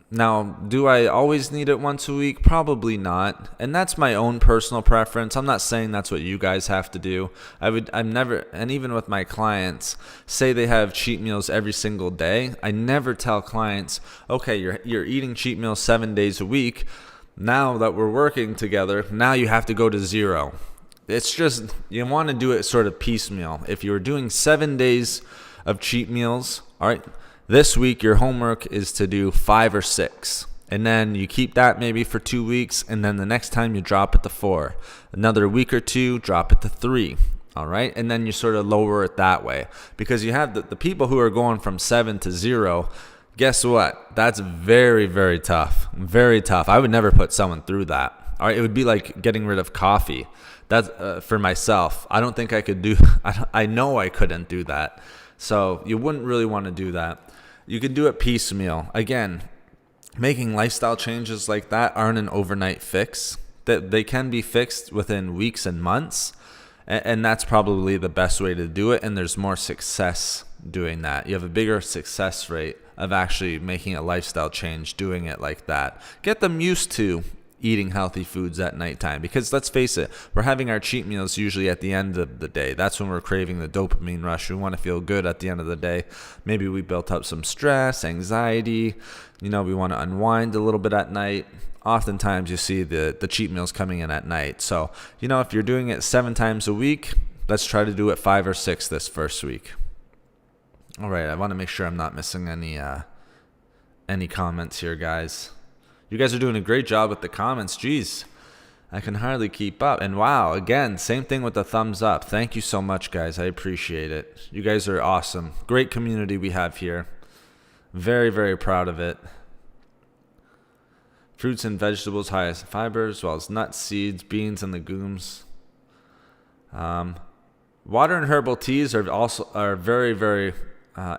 Speaker 1: Now, do I always need it once a week? Probably not. And that's my own personal preference. I'm not saying that's what you guys have to do. I'm never, and even with my clients, say they have cheat meals every single day. I never tell clients, okay, you're eating cheat meals 7 days a week. Now that we're working together, now you have to go to 0. It's just, you want to do it sort of piecemeal. If you're doing 7 days of cheat meals, all right, this week your homework is to do 5 or 6. And then you keep that maybe for 2 weeks, and then the next time you drop it to 4. Another week or two, drop it to 3. All right. And then you sort of lower it that way, because you have the people who are going from 7 to 0. Guess what? That's very, very tough. Very tough. I would never put someone through that. All right. It would be like getting rid of coffee. That's for myself. I don't think I could do, I know I couldn't do that. So you wouldn't really want to do that. You can do it piecemeal. Again, making lifestyle changes like that aren't an overnight fix. That they can be fixed within weeks and months. And that's probably the best way to do it. And there's more success doing that. You have a bigger success rate of actually making a lifestyle change, doing it like that. Get them used to eating healthy foods at nighttime, because let's face it, we're having our cheat meals usually at the end of the day. That's when we're craving the dopamine rush. We want to feel good at the end of the day. Maybe we built up some stress, anxiety. We want to unwind a little bit at night. Oftentimes you see the cheat meals coming in at night. So, if you're doing it 7 times a week, let's try to do it 5 or 6 this first week. All right, I want to make sure I'm not missing any comments here, guys. You guys are doing a great job with the comments. Jeez, I can hardly keep up. And wow, again, same thing with the thumbs up. Thank you so much, guys. I appreciate it. You guys are awesome. Great community we have here. Very, very proud of it. Fruits and vegetables, highest fiber, as well as nuts, seeds, beans, and legumes. Water and herbal teas are very, very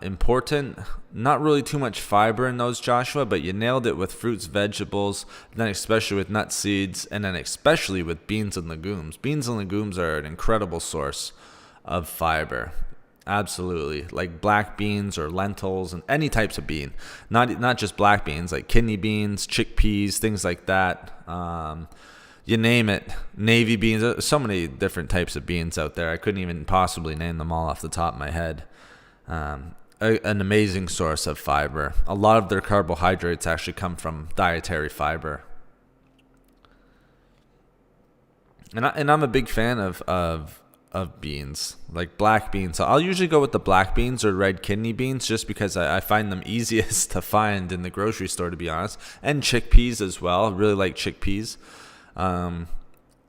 Speaker 1: important. Not really too much fiber in those, Joshua, but you nailed it with fruits, vegetables, and then especially with nuts, seeds, and then especially with beans and legumes. Beans and legumes are an incredible source of fiber. Absolutely. Like black beans or lentils and any types of bean. Not just black beans, like kidney beans, chickpeas, things like that. You name it. Navy beans. There's so many different types of beans out there. I couldn't even possibly name them all off the top of my head. An amazing source of fiber. A lot of their carbohydrates actually come from dietary fiber. And I'm a big fan of beans, like black beans. So I'll usually go with the black beans or red kidney beans, just because I find them easiest to find in the grocery store, to be honest. And chickpeas as well. I really like chickpeas.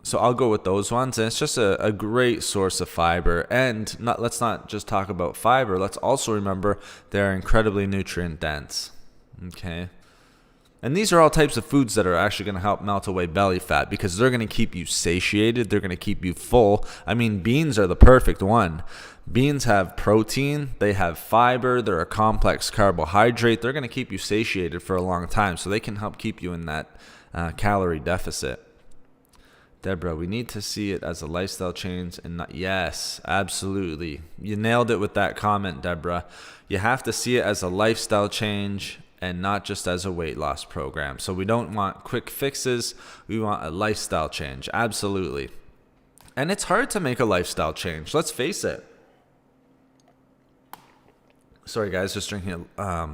Speaker 1: So I'll go with those ones. And it's just a great source of fiber. And let's not just talk about fiber. Let's also remember they're incredibly nutrient dense. Okay. And these are all types of foods that are actually going to help melt away belly fat, because they're going to keep you satiated. They're going to keep you full. I mean, beans are the perfect one. Beans have protein. They have fiber. They're a complex carbohydrate. They're going to keep you satiated for a long time. So they can help keep you in that calorie deficit. Deborah, we need to see it as a lifestyle change and not... Yes, absolutely. You nailed it with that comment, Deborah. You have to see it as a lifestyle change and not just as a weight loss program. So we don't want quick fixes. We want a lifestyle change. Absolutely. And it's hard to make a lifestyle change. Let's face it. Sorry, guys, just drinking a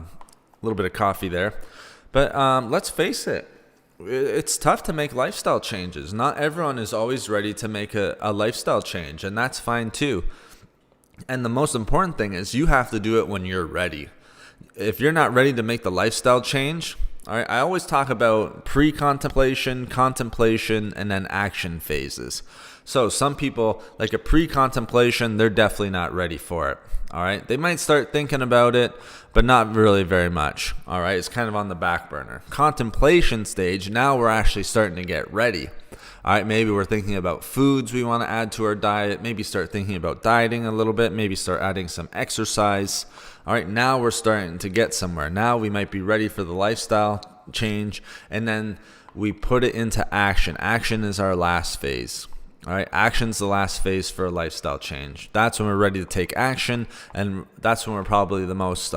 Speaker 1: little bit of coffee there. But let's face it. It's tough to make lifestyle changes. Not everyone is always ready to make a lifestyle change, and that's fine too. And the most important thing is you have to do it when you're ready. If you're not ready to make the lifestyle change, all right, I always talk about pre-contemplation, contemplation, and then action phases. So some people, like a pre-contemplation, they're definitely not ready for it. All right, they might start thinking about it, but not really very much. All right, it's kind of on the back burner. Contemplation stage, now we're actually starting to get ready. All right, maybe we're thinking about foods we want to add to our diet. Maybe start thinking about dieting a little bit. Maybe start adding some exercise. All right, now we're starting to get somewhere. Now we might be ready for the lifestyle change, and then we put it into action. Action is our last phase. All right, action's the last phase for a lifestyle change. That's when we're ready to take action, and that's when we're probably the most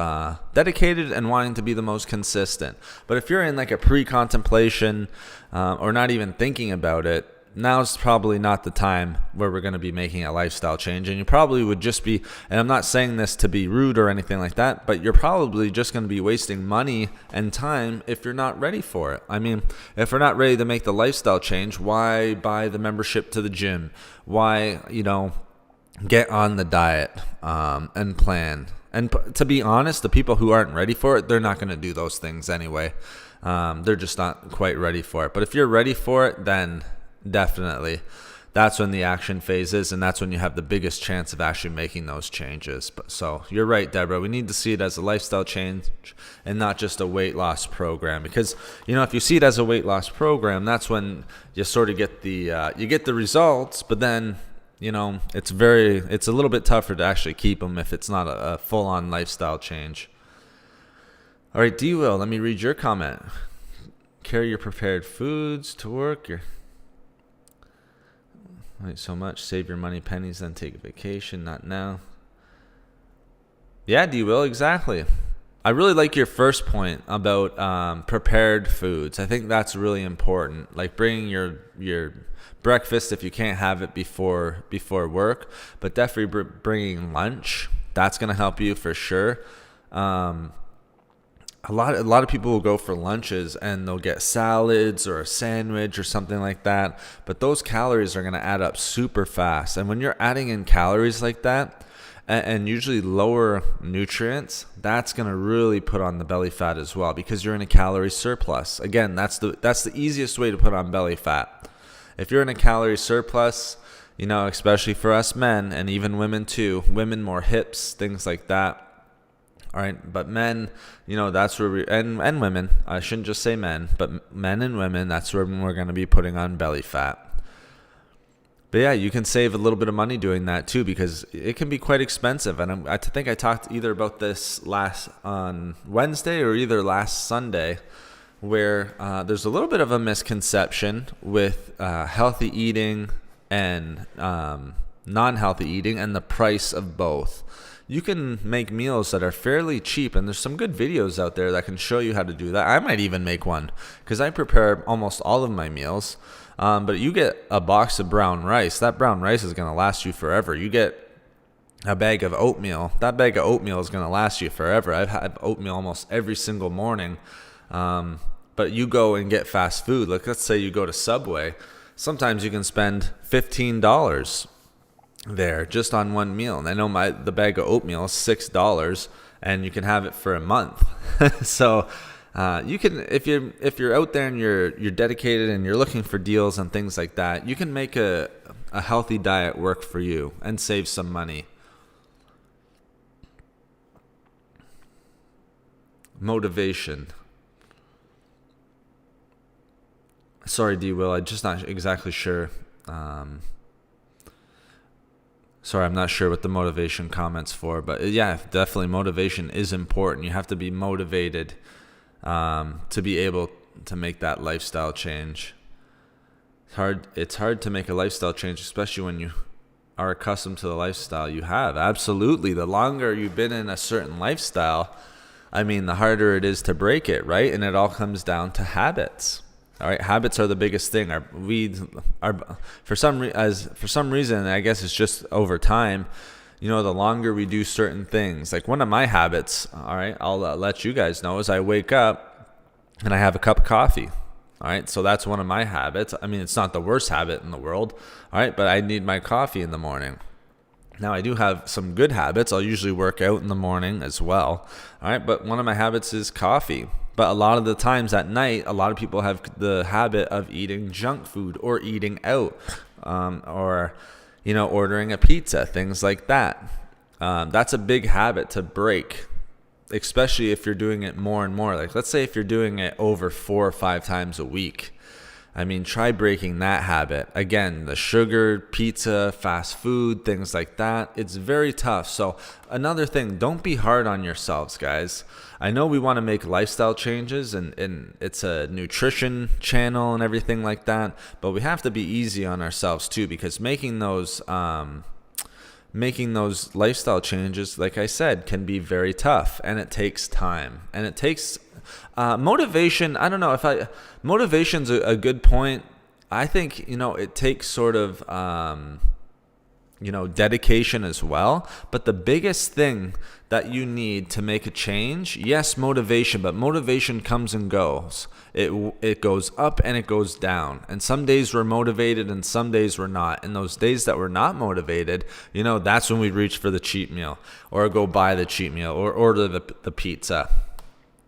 Speaker 1: dedicated and wanting to be the most consistent. But if you're in like a pre-contemplation or not even thinking about it, now's probably not the time where we're going to be making a lifestyle change. And you probably would just be, and I'm not saying this to be rude or anything like that, but you're probably just going to be wasting money and time if you're not ready for it. I mean, if we're not ready to make the lifestyle change, why buy the membership to the gym? Why, get on the diet and plan? And to be honest, the people who aren't ready for it, they're not going to do those things anyway. They're just not quite ready for it. But if you're ready for it, then definitely that's when the action phase is, and that's when you have the biggest chance of actually making those changes. But so you're right, Deborah. We need to see it as a lifestyle change and not just a weight loss program. Because if you see it as a weight loss program, that's when you sort of get the results. But then it's a little bit tougher to actually keep them if it's not a full-on lifestyle change. All right, D-Will, let me read your comment. Carry your prepared foods to work. Right, so much. Save your money pennies, then take a vacation. Not now. Yeah, D-Will, exactly. I really like your first point about prepared foods. I think that's really important. Like bringing your breakfast if you can't have it before work, but definitely bringing lunch. That's going to help you for sure. A lot of people will go for lunches and they'll get salads or a sandwich or something like that, but those calories are going to add up super fast. And when you're adding in calories like that and usually lower nutrients, that's going to really put on the belly fat as well, because you're in a calorie surplus. Again, that's the easiest way to put on belly fat. If you're in a calorie surplus, especially for us men and even women too, women more hips, things like that. All right, but men, that's where and women, I shouldn't just say men, but men and women, that's where we're going to be putting on belly fat. But yeah, you can save a little bit of money doing that too, because it can be quite expensive. And I think I talked either about this on Wednesday or either last Sunday, where there's a little bit of a misconception with healthy eating and non-healthy eating and the price of both. You can make meals that are fairly cheap, and there's some good videos out there that can show you how to do that. I might even make one, because I prepare almost all of my meals. But you get a box of brown rice. That brown rice is going to last you forever. You get a bag of oatmeal. That bag of oatmeal is going to last you forever. I've had oatmeal almost every single morning. But you go and get fast food. Like, let's say you go to Subway. Sometimes you can spend $15 there just on one meal, and I know the bag of oatmeal is $6, and you can have it for a month. So you can, if you're out there and you're dedicated and you're looking for deals and things like that, you can make a healthy diet work for you and save some money. Motivation. Sorry, D-Will, I'm just not exactly sure. Sorry, I'm not sure what the motivation comment's for, but yeah, definitely motivation is important. You have to be motivated to be able to make that lifestyle change. It's hard to make a lifestyle change, especially when you are accustomed to the lifestyle you have. Absolutely. The longer you've been in a certain lifestyle, the harder it is to break it, right? And it all comes down to habits. All right, habits are the biggest thing. For some reason, I guess it's just over time. The longer we do certain things, like one of my habits, all right, I'll let you guys know, is I wake up and I have a cup of coffee. All right, so that's one of my habits. It's not the worst habit in the world, all right, but I need my coffee in the morning. Now, I do have some good habits. I'll usually work out in the morning as well, all right, but one of my habits is coffee. But a lot of the times at night, a lot of people have the habit of eating junk food or eating out, or ordering a pizza, things like that. That's a big habit to break, especially if you're doing it more and more. Like, let's say if you're doing it over 4 or 5 times a week. Try breaking that habit. Again, the sugar, pizza, fast food, things like that. It's very tough. So another thing, don't be hard on yourselves, guys. I know we want to make lifestyle changes and it's a nutrition channel and everything like that, but we have to be easy on ourselves too, because making those lifestyle changes, like I said, can be very tough, and it takes time, and it takes motivation. I don't know motivation's a good point. I think, it takes sort of, dedication as well. But the biggest thing that you need to make a change, yes, motivation, but motivation comes and goes. It goes up and it goes down. And some days we're motivated and some days we're not. And those days that we're not motivated, that's when we reach for the cheat meal or go buy the cheat meal or order the pizza.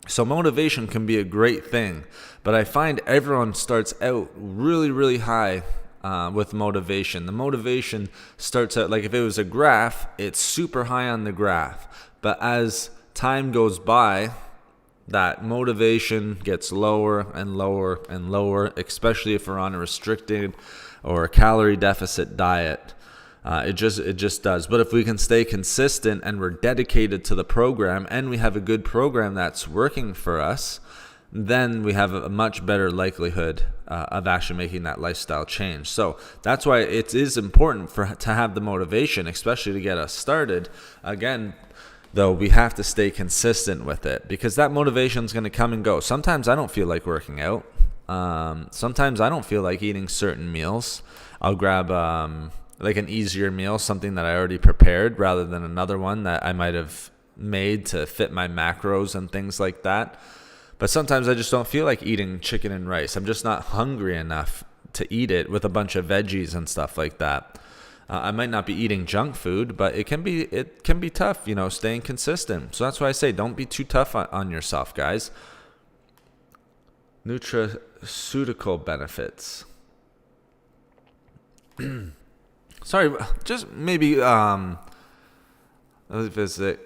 Speaker 1: So motivation can be a great thing, but I find everyone starts out really, really high with motivation. The motivation starts at, like if it was a graph, it's super high on the graph. But as time goes by, that motivation gets lower and lower and lower, especially if we're on a restricted or a calorie deficit diet. It just does. But if we can stay consistent and we're dedicated to the program and we have a good program that's working for us, then we have a much better likelihood of actually making that lifestyle change. So that's why it is important to have the motivation, especially to get us started. Again, though, we have to stay consistent with it, because that motivation is going to come and go. Sometimes I don't feel like working out. Sometimes I don't feel like eating certain meals. I'll grab like an easier meal, something that I already prepared, rather than another one that I might have made to fit my macros and things like that. But sometimes I just don't feel like eating chicken and rice. I'm just not hungry enough to eat it with a bunch of veggies and stuff like that. I might not be eating junk food, but it can be tough, staying consistent. So that's why I say don't be too tough on yourself, guys. Nutraceutical benefits. Sorry, just maybe is it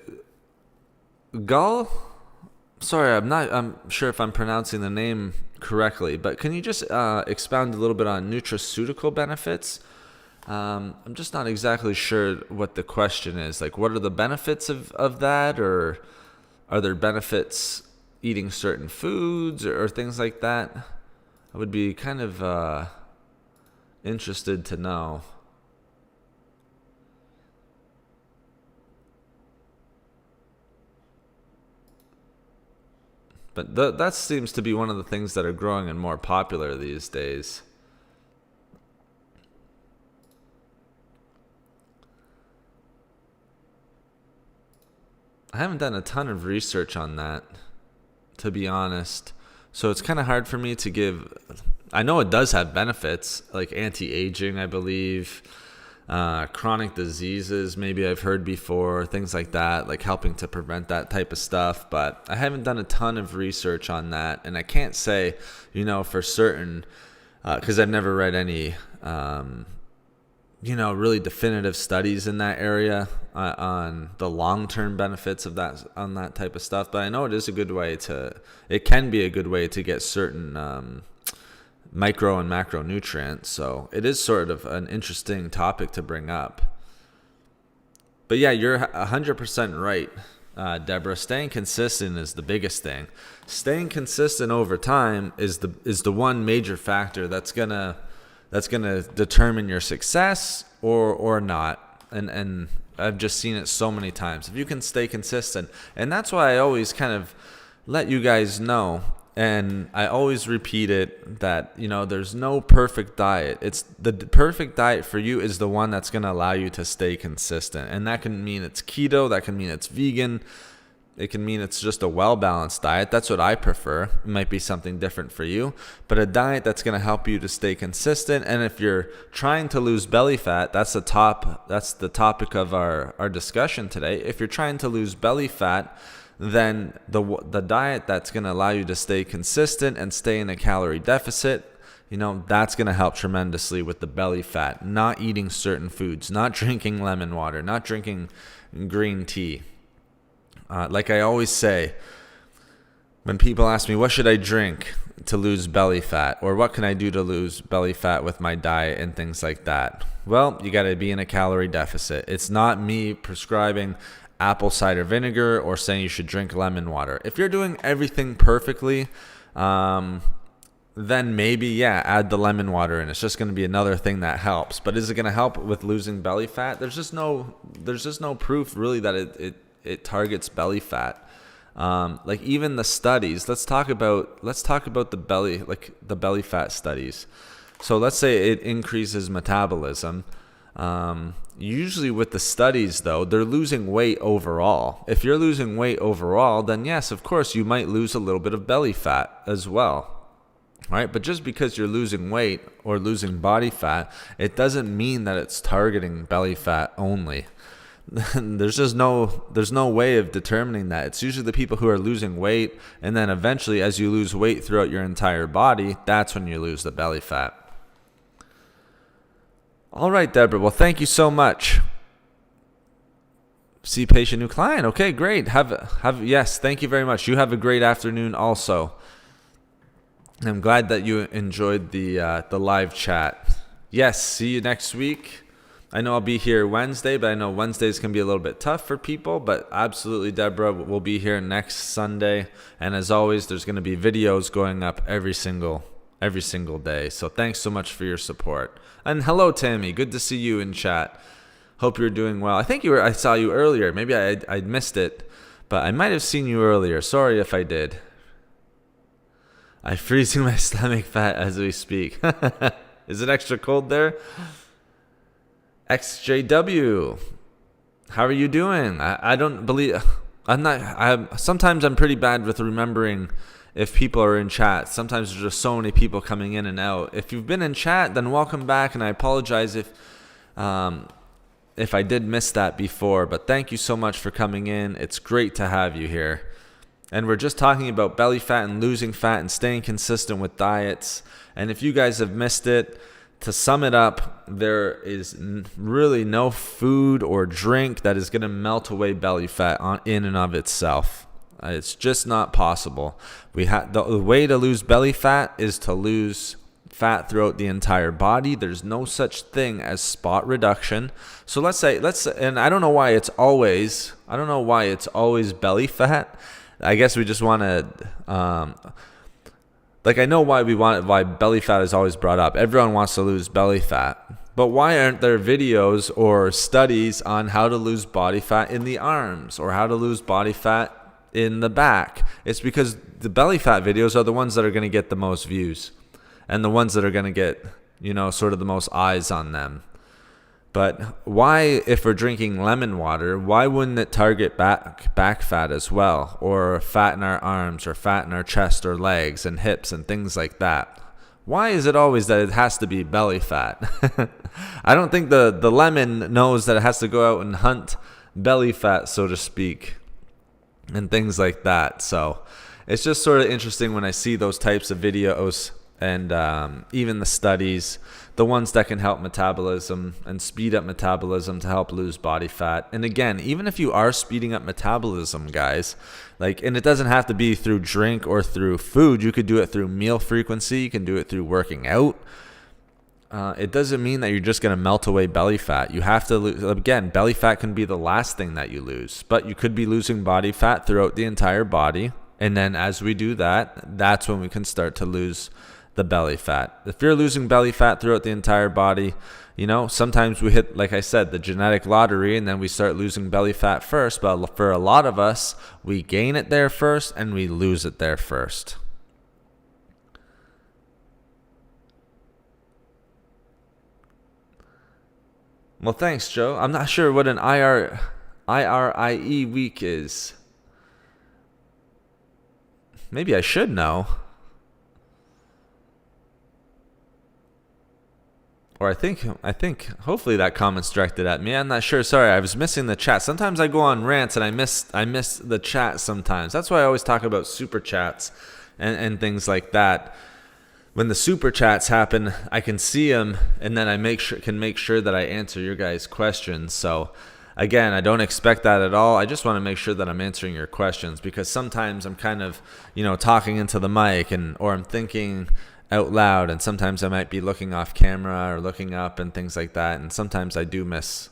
Speaker 1: Gull? Sorry, I'm sure if I'm pronouncing the name correctly, but can you just expound a little bit on nutraceutical benefits? I'm just not exactly sure what the question is. Like, what are the benefits of that, or are there benefits eating certain foods or things like that? I would be kind of interested to know. But that seems to be one of the things that are growing and more popular these days. I haven't done a ton of research on that, to be honest. So it's kind of hard for me to give. I know it does have benefits, like anti-aging, I believe. Chronic diseases, maybe I've heard before, things like that, like helping to prevent that type of stuff. But I haven't done a ton of research on that. And I can't say, for certain, because I've never read any, really definitive studies in that area on the long-term benefits of that, on that type of stuff. But I know it can be a good way to get certain micro and macronutrients. So it is sort of an interesting topic to bring up. But yeah, you're 100% right, Deborah. Staying consistent is the biggest thing. Staying consistent over time is the one major factor that's gonna determine your success or not. And I've just seen it so many times. If you can stay consistent, and that's why I always kind of let you guys know, and I always repeat it, that there's no perfect diet. It's the perfect diet for you is the one that's going to allow you to stay consistent. And that can mean it's keto, that can mean it's vegan, it can mean it's just a well-balanced diet. That's what I prefer. It might be something different for you, but a diet that's going to help you to stay consistent. And if you're trying to lose belly fat, that's the topic of our discussion today. If you're trying to lose belly fat, then the diet that's going to allow you to stay consistent and stay in a calorie deficit, that's going to help tremendously with the belly fat. Not eating certain foods, not drinking lemon water, not drinking green tea. Like I always say, when people ask me, what should I drink to lose belly fat? Or what can I do to lose belly fat with my diet and things like that? Well, you got to be in a calorie deficit. It's not me prescribing apple cider vinegar or saying you should drink lemon water. If you're doing everything perfectly, then maybe, add the lemon water in. It's just going to be another thing that helps. But is it going to help with losing belly fat? There's just no proof really that it targets belly fat. Like even the studies, let's talk about the belly fat studies. So let's say it increases metabolism. Usually with the studies though, they're losing weight overall. If you're losing weight overall, then yes, of course you might lose a little bit of belly fat as well. Right? But just because you're losing weight or losing body fat, it doesn't mean that it's targeting belly fat only. There's no way of determining that. It's usually the people who are losing weight, and then eventually as you lose weight throughout your entire body, that's when you lose the belly fat. All right, Deborah. Well, thank you so much. See patient, new client. Okay, great. Yes, thank you very much. You have a great afternoon also. I'm glad that you enjoyed the live chat. Yes, see you next week. I know I'll be here Wednesday, but I know Wednesdays can be a little bit tough for people. But absolutely, Deborah, we'll be here next Sunday. And as always, there's going to be videos going up every single day. So thanks so much for your support. And hello, Tammy. Good to see you in chat. Hope you're doing well. I think I saw you earlier. Maybe I missed it, but I might have seen you earlier. Sorry if I did. I'm freezing my stomach fat as we speak. Is it extra cold there? XJW, how are you doing? I don't believe sometimes I'm pretty bad with remembering if people are in chat. Sometimes there's just so many people coming in and out. If you've been in chat, then welcome back, and I apologize if I did miss that before, but thank you so much for coming in. It's great to have you here. And we're just talking about belly fat and losing fat and staying consistent with diets. And if you guys have missed it, to sum it up, there is really no food or drink that is going to melt away belly fat in and of itself. It's just not possible. The way to lose belly fat is to lose fat throughout the entire body. There's no such thing as spot reduction. So and I don't know why it's always belly fat. I guess we just want to, I know why belly fat is always brought up. Everyone wants to lose belly fat. But why aren't there videos or studies on how to lose body fat in the arms or how to lose body fat in the back? It's because the belly fat videos are the ones that are going to get the most views and the ones that are going to get, sort of the most eyes on them. But why, if we're drinking lemon water, why wouldn't it target back fat as well, or fat in our arms, or fat in our chest or legs and hips and things like that? Why is it always that it has to be belly fat? I don't think the lemon knows that it has to go out and hunt belly fat, so to speak, and things like that. So it's just sort of interesting when I see those types of videos and even the studies, the ones that can help metabolism and speed up metabolism to help lose body fat. And again, even if you are speeding up metabolism, guys, and it doesn't have to be through drink or through food. You could do it through meal frequency. You can do it through working out. It doesn't mean that you're just going to melt away belly fat. You have to lose, again, belly fat can be the last thing that you lose, but you could be losing body fat throughout the entire body. And then as we do that, that's when we can start to lose the belly fat. If you're losing belly fat throughout the entire body, sometimes we hit, like I said, the genetic lottery, and then we start losing belly fat first. But for a lot of us, we gain it there first and we lose it there first. Well, thanks, Joe. I'm not sure what an IRIE week is. Maybe I should know. Or I think hopefully that comment's directed at me. I'm not sure. Sorry, I was missing the chat. Sometimes I go on rants and I miss the chat sometimes. That's why I always talk about super chats and things like that. When the super chats happen, I can see them, and then I can make sure that I answer your guys' questions. So again, I don't expect that at all. I just want to make sure that I'm answering your questions, because sometimes I'm kind of, talking into the mic or I'm thinking out loud, and sometimes I might be looking off camera or looking up and things like that, and sometimes I do miss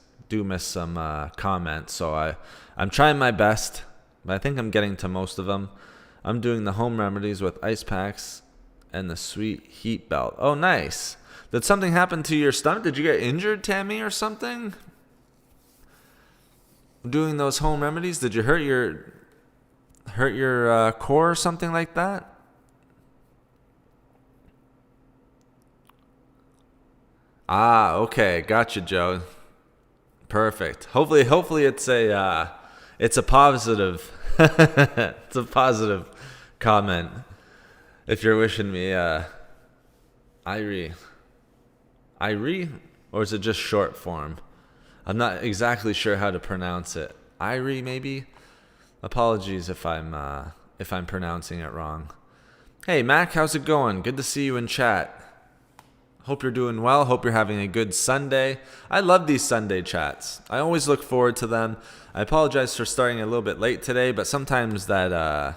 Speaker 1: some comments. So I'm trying my best, but I think I'm getting to most of them. I'm doing the home remedies with ice packs and the sweet heat belt. Oh, nice. Did something happen to your stomach? Did you get injured, Tammy, or something? Doing those home remedies, did you hurt your core or something like that? Ah, okay, gotcha, Joe. Perfect. Hopefully it's a positive, it's a positive comment. If you're wishing me, Irie, or is it just short form? I'm not exactly sure how to pronounce it. Irie, maybe. Apologies if I'm pronouncing it wrong. Hey, Mac, how's it going? Good to see you in chat. Hope you're doing well. Hope you're having a good Sunday. I love these Sunday chats. I always look forward to them. I apologize for starting a little bit late today, but sometimes the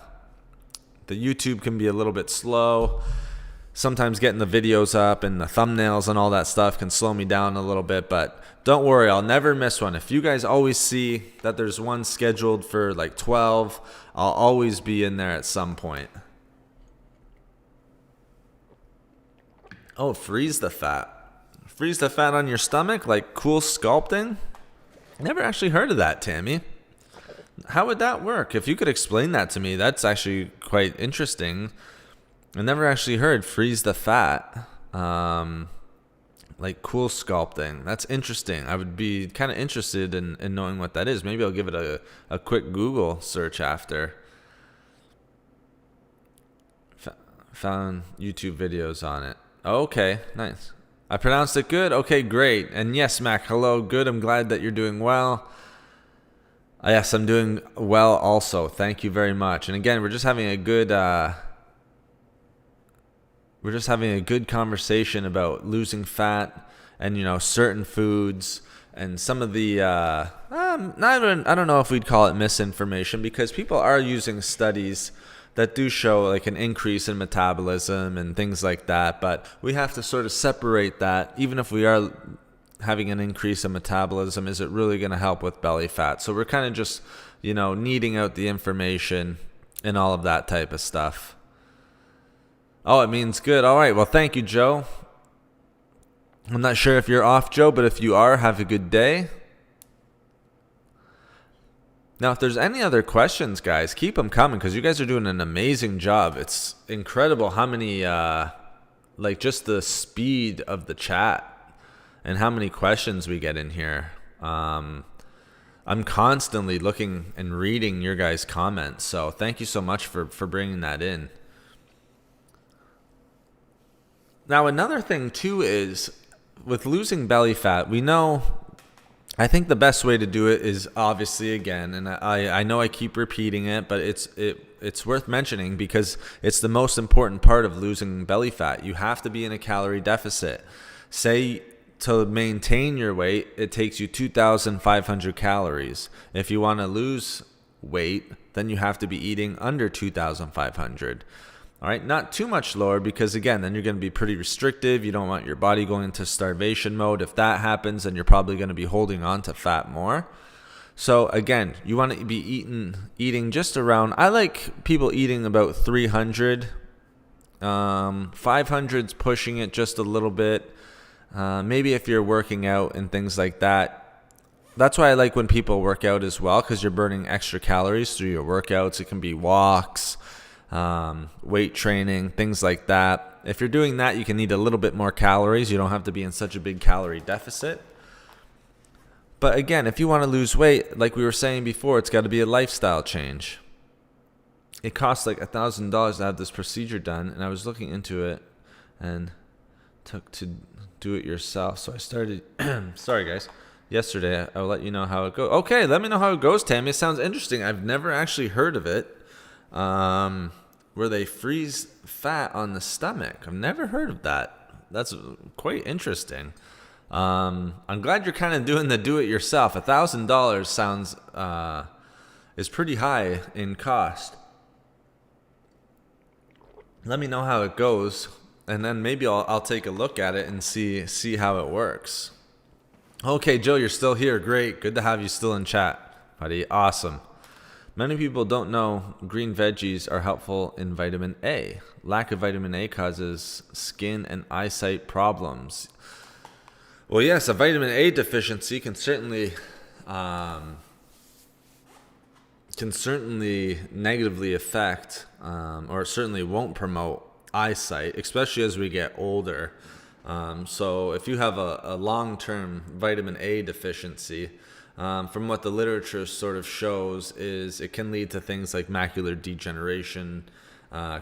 Speaker 1: YouTube can be a little bit slow. Sometimes getting the videos up and the thumbnails and all that stuff can slow me down a little bit, but don't worry, I'll never miss one. If you guys always see that there's one scheduled for like 12, I'll always be in there at some point. Oh, freeze the fat. Freeze the fat on your stomach, like cool sculpting? Never actually heard of that, Tammy. How would that work? If you could explain that to me, that's actually quite interesting. I never actually heard freeze the fat, like cool sculpting. That's interesting. I would be kind of interested in knowing what that is. Maybe I'll give it a quick Google search after. Found YouTube videos on it. Okay, nice. I pronounced it good? Okay, great. And yes, Mac, hello, good. I'm glad that you're doing well. Yes, I'm doing well also. Thank you very much. And again, we're just having a good conversation about losing fat and, certain foods and some of the I don't know if we'd call it misinformation, because people are using studies that do show like an increase in metabolism and things like that, but we have to sort of separate that. Even if we are having an increase in metabolism, is it really going to help with belly fat? So we're kind of just, needing out the information and all of that type of stuff. Oh, it means good. All right. Well, thank you, Joe. I'm not sure if you're off, Joe, but if you are, have a good day. Now, if there's any other questions, guys, keep them coming, because you guys are doing an amazing job. It's incredible how many, just the speed of the chat and how many questions we get in here. I'm constantly looking and reading your guys' comments, so thank you so much for bringing that in. Now, another thing, too, is with losing belly fat, I think the best way to do it is obviously, again, and I know I keep repeating it, but it's worth mentioning because it's the most important part of losing belly fat. You have to be in a calorie deficit. Say to maintain your weight, it takes you 2,500 calories. If you want to lose weight, then you have to be eating under 2,500. All right, not too much lower, because again, then you're going to be pretty restrictive. You don't want your body going into starvation mode. If that happens, then you're probably going to be holding on to fat more. So again, you want to be eating just around, I like people eating about 300. 500's pushing it just a little bit. Maybe if you're working out and things like that. That's why I like when people work out as well, because you're burning extra calories through your workouts. It can be walks, weight training, things like that. If you're doing that, you can eat a little bit more calories. You don't have to be in such a big calorie deficit. But again, if you want to lose weight, like we were saying before, it's got to be a lifestyle change. It costs like $1,000 to have this procedure done, and I was looking into it and took to do it yourself. So I started, sorry guys, yesterday. I'll let you know how it goes. Okay, let me know how it goes, Tammy. It sounds interesting. I've never actually heard of it. Where they freeze fat on the stomach. I've never heard of that. That's quite interesting. I'm glad you're kind of doing the do-it-yourself. $1,000 sounds is pretty high in cost. Let me know how it goes, and then maybe I'll take a look at it and see how it works. Okay, Joe, you're still here. Great. Good to have you still in chat, buddy. Awesome. Many people don't know green veggies are helpful in vitamin A. Lack of vitamin A causes skin and eyesight problems. Well, yes, a vitamin A deficiency can certainly negatively affect, or certainly won't promote eyesight, especially as we get older. So if you have a long-term vitamin A deficiency, from what the literature sort of shows, is it can lead to things like macular degeneration,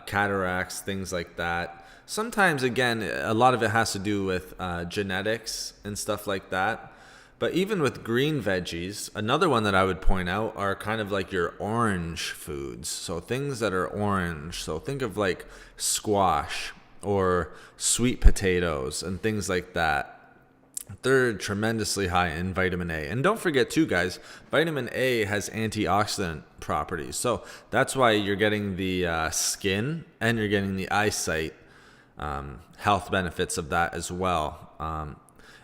Speaker 1: cataracts, things like that. Sometimes, again, a lot of it has to do with genetics and stuff like that. But even with green veggies, another one that I would point out are kind of like your orange foods. So things that are orange. So think of like squash, or sweet potatoes and things like that. They're tremendously high in vitamin A. And don't forget too, guys, vitamin A has antioxidant properties. So that's why you're getting the skin and you're getting the eyesight health benefits of that as well.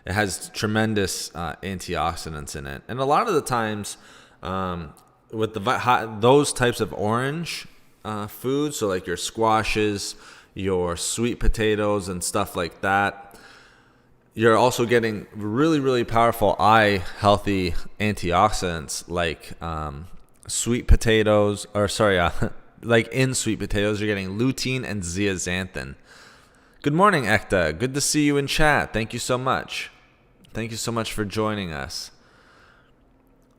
Speaker 1: It has tremendous antioxidants in it. And a lot of the times with those types of orange foods, so like your squashes, your sweet potatoes and stuff like that, you're also getting really, really powerful eye healthy antioxidants like sweet potatoes, like in sweet potatoes, you're getting lutein and zeaxanthin. Good morning, Ekta. Good to see you in chat. Thank you so much. Thank you so much for joining us.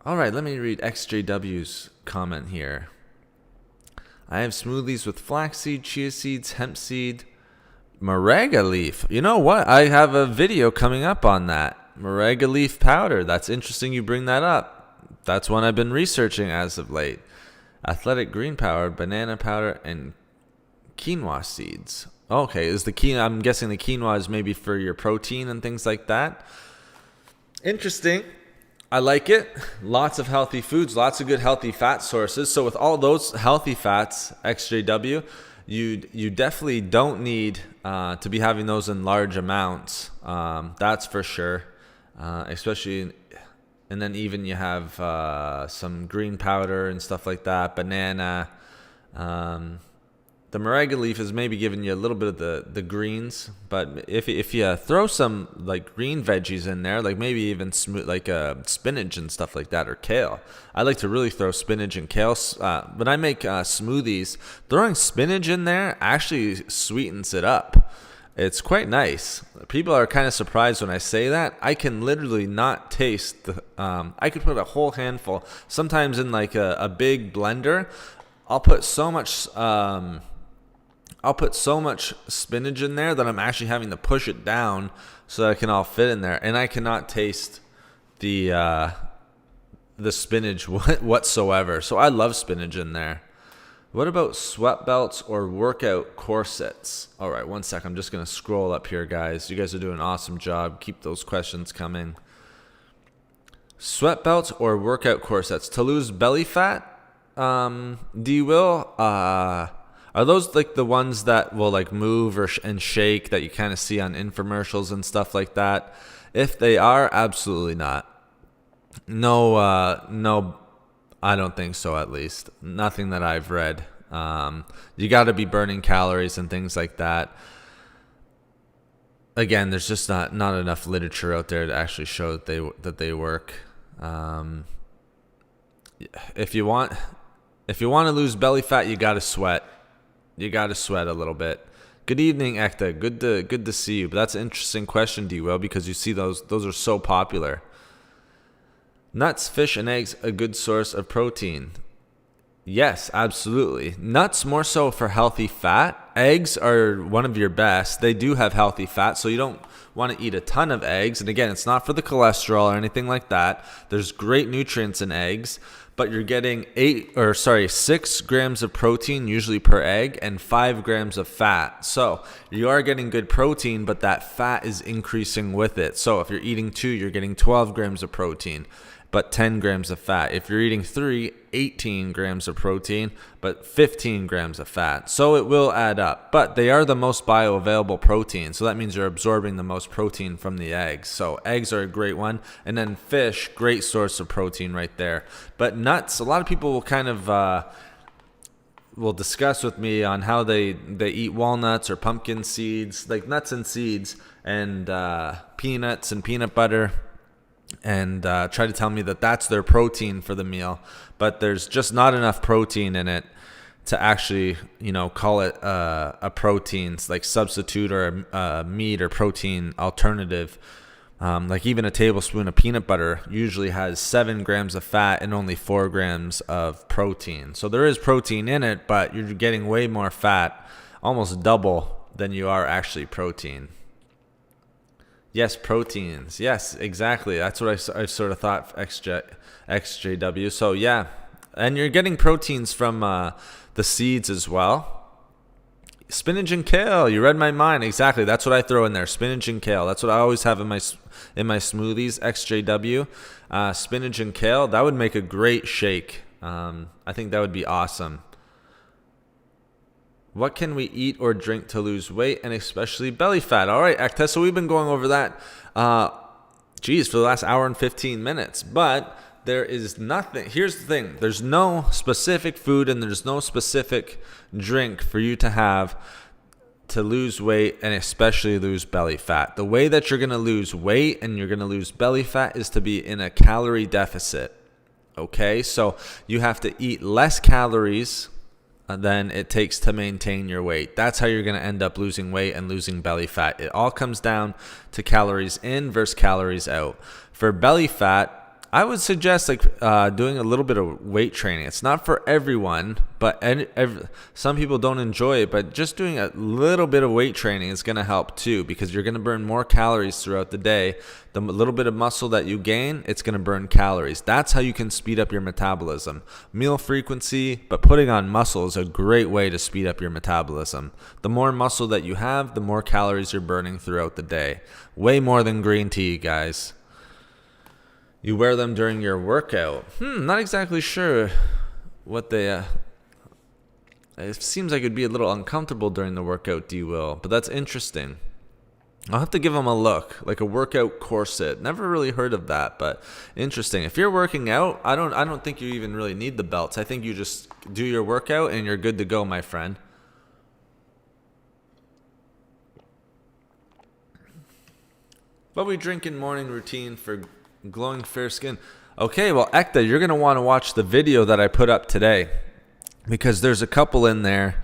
Speaker 1: All right, let me read XJW's comment here. I have smoothies with flaxseed, chia seeds, hemp seed, moringa leaf. You know what? I have a video coming up on that. Moringa leaf powder. That's interesting you bring that up. That's one I've been researching as of late. Athletic green powder, banana powder, and quinoa seeds. Okay, is the quinoa? I'm guessing the quinoa is maybe for your protein and things like that. Interesting. I like it. Lots of healthy foods, lots of good healthy fat sources. So with all those healthy fats, XJW, you definitely don't need to be having those in large amounts. That's for sure. Especially, and then even you have some green powder and stuff like that, banana. The moringa leaf is maybe giving you a little bit of the greens, but if you throw some like green veggies in there, like maybe even spinach and stuff like that, or kale. I like to really throw spinach and kale. When I make smoothies, throwing spinach in there actually sweetens it up. It's quite nice. People are kind of surprised when I say that. I can literally not taste I could put a whole handful, sometimes in like a big blender. I'll put so much spinach in there that I'm actually having to push it down so that it can all fit in there, and I cannot taste the spinach whatsoever. So I love spinach in there. What about sweat belts or workout corsets? All right, one sec. I'm just going to scroll up here, guys. You guys are doing an awesome job. Keep those questions coming. Sweat belts or workout corsets to lose belly fat? Are those like the ones that will like move and shake that you kind of see on infomercials and stuff like that? If they are, absolutely not. No, I don't think so, at least. Nothing that I've read. You got to be burning calories and things like that. Again, there's just not enough literature out there to actually show that they work. If you want to lose belly fat, you got to sweat. You got to sweat a little bit. Good evening, Ekta. Good to see you. But that's an interesting question, D-Will, because you see those are so popular. Nuts, fish, and eggs, a good source of protein. Yes, absolutely. Nuts more so for healthy fat. Eggs are one of your best. They do have healthy fat, so you don't want to eat a ton of eggs. And again, it's not for the cholesterol or anything like that. There's great nutrients in eggs, but you're getting 6 grams of protein usually per egg and 5 grams of fat. So you are getting good protein, but that fat is increasing with it. So if you're eating 2, you're getting 12 grams of protein, but 10 grams of fat. If you're eating 3, 18 grams of protein, but 15 grams of fat. So it will add up, but they are the most bioavailable protein. So that means you're absorbing the most protein from the eggs. So eggs are a great one. And then fish, great source of protein right there. But nuts, a lot of people will kind of will discuss with me on how they eat walnuts or pumpkin seeds, like nuts and seeds, and peanuts and peanut butter, and try to tell me that that's their protein for the meal, but there's just not enough protein in it to actually, call it a protein, like substitute or a meat or protein alternative. Like even a tablespoon of peanut butter usually has 7 grams of fat and only 4 grams of protein. So there is protein in it, but you're getting way more fat, almost double than you are actually protein. Yes, proteins. Yes, exactly. That's what I sort of thought, XJW. So yeah, and you're getting proteins from the seeds as well. Spinach and kale. You read my mind. Exactly. That's what I throw in there. Spinach and kale. That's what I always have in my smoothies. XJW. Spinach and kale. That would make a great shake. I think that would be awesome. What can we eat or drink to lose weight and especially belly fat? All right, Ekta. So we've been going over that. For the last hour and 15 minutes. But there is nothing. Here's the thing. There's no specific food and there's no specific drink for you to have to lose weight and especially lose belly fat. The way that you're going to lose weight and you're going to lose belly fat is to be in a calorie deficit. Okay? So you have to eat less calories than it takes to maintain your weight. That's how you're going to end up losing weight and losing belly fat. It all comes down to calories in versus calories out. For belly fat, I would suggest doing a little bit of weight training. It's not for everyone, but some people don't enjoy it. But just doing a little bit of weight training is going to help too, because you're going to burn more calories throughout the day. The little bit of muscle that you gain, it's going to burn calories. That's how you can speed up your metabolism. Meal frequency, but putting on muscle is a great way to speed up your metabolism. The more muscle that you have, the more calories you're burning throughout the day. Way more than green tea, guys. You wear them during your workout. Not exactly sure what they... it seems like it'd be a little uncomfortable during the workout, D-Will. But that's interesting. I'll have to give them a look. Like a workout corset. Never really heard of that, but interesting. If you're working out, I don't think you even really need the belts. I think you just do your workout and you're good to go, my friend. What we drink in morning routine for glowing fair skin. Okay, well, Ekta, you're going to want to watch the video that I put up today because there's a couple in there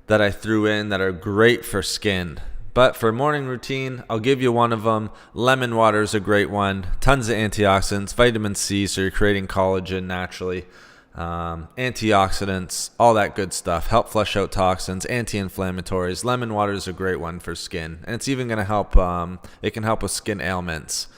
Speaker 1: that I threw in that are great for skin. But for morning routine, I'll give you one of them. Lemon water is a great one. Tons of antioxidants, vitamin C, so you're creating collagen naturally. Antioxidants, all that good stuff. Help flush out toxins, anti-inflammatories. Lemon water is a great one for skin. And it's even going to help, it can help with skin ailments.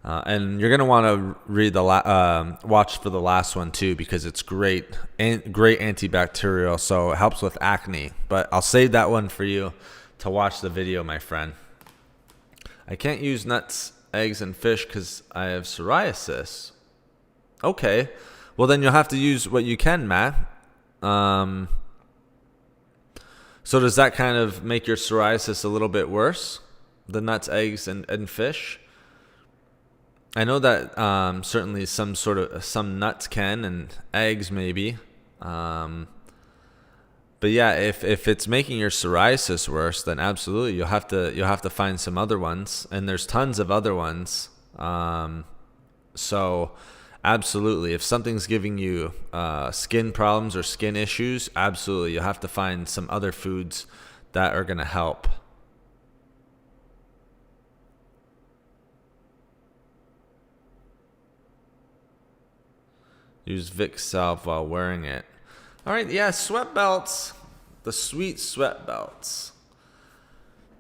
Speaker 1: And you're going to want to read watch for the last one too, because it's great antibacterial, so it helps with acne. But I'll save that one for you to watch the video, my friend. I can't use nuts, eggs, and fish because I have psoriasis. Okay, well then you'll have to use what you can, Matt. So does that kind of make your psoriasis a little bit worse? The nuts, eggs, and fish? I know that certainly some nuts can, and eggs maybe. But yeah, if it's making your psoriasis worse, then absolutely you'll have to find some other ones, and there's tons of other ones. So absolutely, if something's giving you skin problems or skin issues, absolutely you'll have to find some other foods that are going to help. Use Vicks salve while wearing it. All right, yeah, sweat belts. The sweet sweat belts.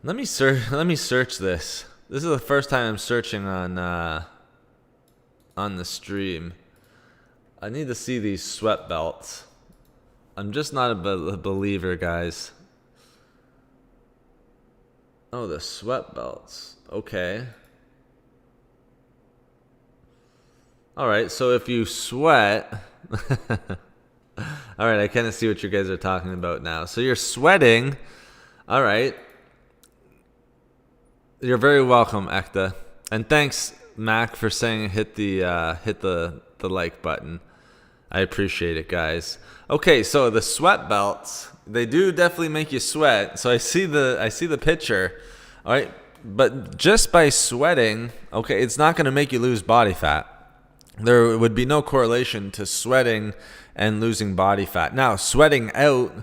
Speaker 1: Let me search this. This is the first time I'm searching on the stream. I need to see these sweat belts. I'm just not a believer, guys. Oh, the sweat belts. Okay. All right, so if you sweat, all right, I kind of see what you guys are talking about now. So you're sweating, all right. You're very welcome, Ekta, and thanks, Mac, for saying hit the like button. I appreciate it, guys. Okay, so the sweat belts, they do definitely make you sweat. So I see the picture, all right. But just by sweating, okay, it's not going to make you lose body fat. There would be no correlation to sweating and losing body fat. Now, sweating out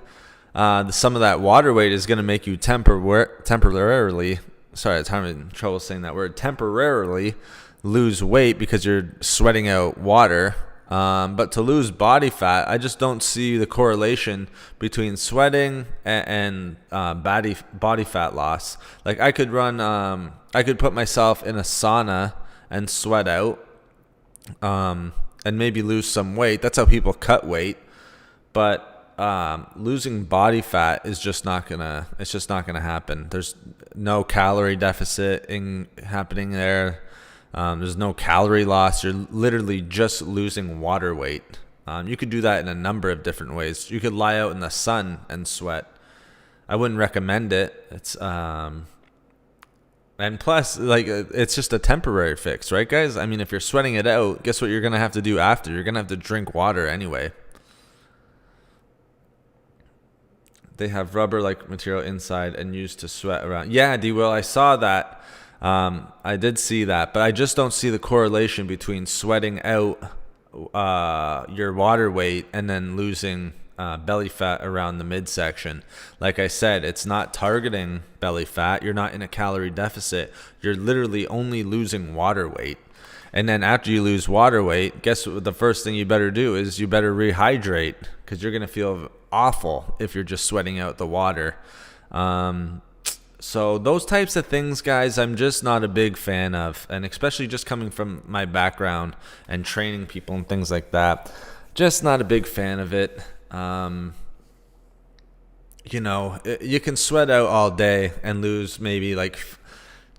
Speaker 1: some of that water weight is going to make you temporarily, sorry, I'm having trouble saying that word, temporarily lose weight because you're sweating out water. But to lose body fat, I just don't see the correlation between sweating and body fat loss. Like I could put myself in a sauna and sweat out. And maybe lose some weight. That's how people cut weight. But losing body fat is just not gonna. It's just not gonna happen. There's no calorie deficit happening there. There's no calorie loss. You're literally just losing water weight. You could do that in a number of different ways. You could lie out in the sun and sweat. I wouldn't recommend it. It's and plus, like, it's just a temporary fix, right, guys? I mean, if you're sweating it out, guess what you're gonna have to do after? You're gonna have to drink water anyway. They have rubber-like material inside and used to sweat around. Yeah, D-Will, I saw that. I did see that, but I just don't see the correlation between sweating out your water weight and then losing belly fat around the midsection. Like I said, it's not targeting belly fat. You're not in a calorie deficit. You're literally only losing water weight. And then after you lose water weight, guess what? The first thing you better do is you better rehydrate, because you're going to feel awful if you're just sweating out the water. So those types of things, guys, I'm just not a big fan of. And especially just coming from my background and training people and things like that, just not a big fan of it. You can sweat out all day and lose maybe like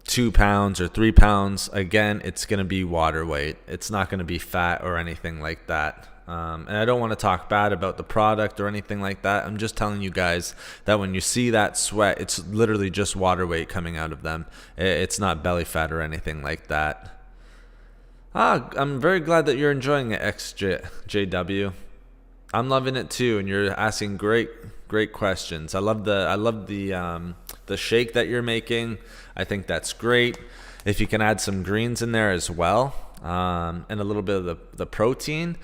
Speaker 1: 2 pounds or 3 pounds. Again, it's going to be water weight. It's not going to be fat or anything like that. And I don't want to talk bad about the product or anything like that. I'm just telling you guys that when you see that sweat, it's literally just water weight coming out of them. It's not belly fat or anything like that. I'm very glad that you're enjoying it, XJW. I'm loving it too, and you're asking great questions. I love the shake that you're making. I think that's great. If you can add some greens in there as well, and a little bit of the protein.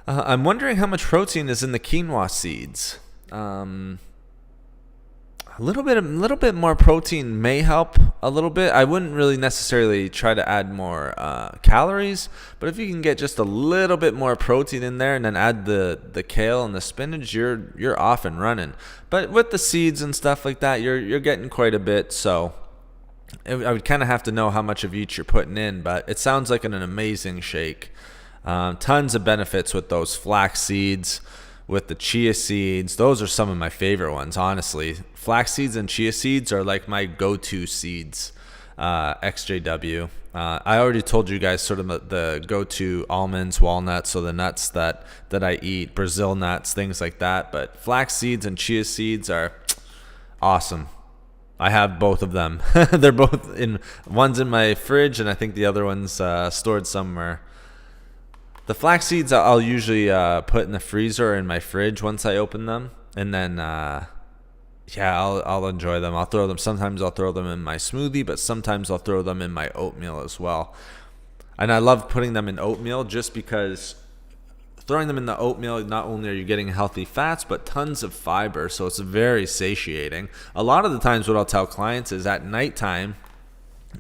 Speaker 1: I'm wondering how much protein is in the quinoa seeds. A little bit more protein may help a little bit. I wouldn't really necessarily try to add more calories, but if you can get just a little bit more protein in there and then add the kale and the spinach, you're off and running. But with the seeds and stuff like that, you're getting quite a bit. So I would kind of have to know how much of each you're putting in, but it sounds like an amazing shake. Tons of benefits with those flax seeds, with the chia seeds. Those are some of my favorite ones, honestly. Flax seeds and chia seeds are like my go-to seeds, XJW. I already told you guys sort of the go-to almonds, walnuts, so the nuts that I eat, Brazil nuts, things like that. But flax seeds and chia seeds are awesome. I have both of them. They're both one's in my fridge, and I think the other one's stored somewhere. The flax seeds I'll usually put in the freezer or in my fridge once I open them, and then I'll enjoy them. Sometimes I'll throw them in my smoothie, but sometimes I'll throw them in my oatmeal as well. And I love putting them in oatmeal just because throwing them in the oatmeal, not only are you getting healthy fats, but tons of fiber, so it's very satiating. A lot of the times what I'll tell clients is at nighttime,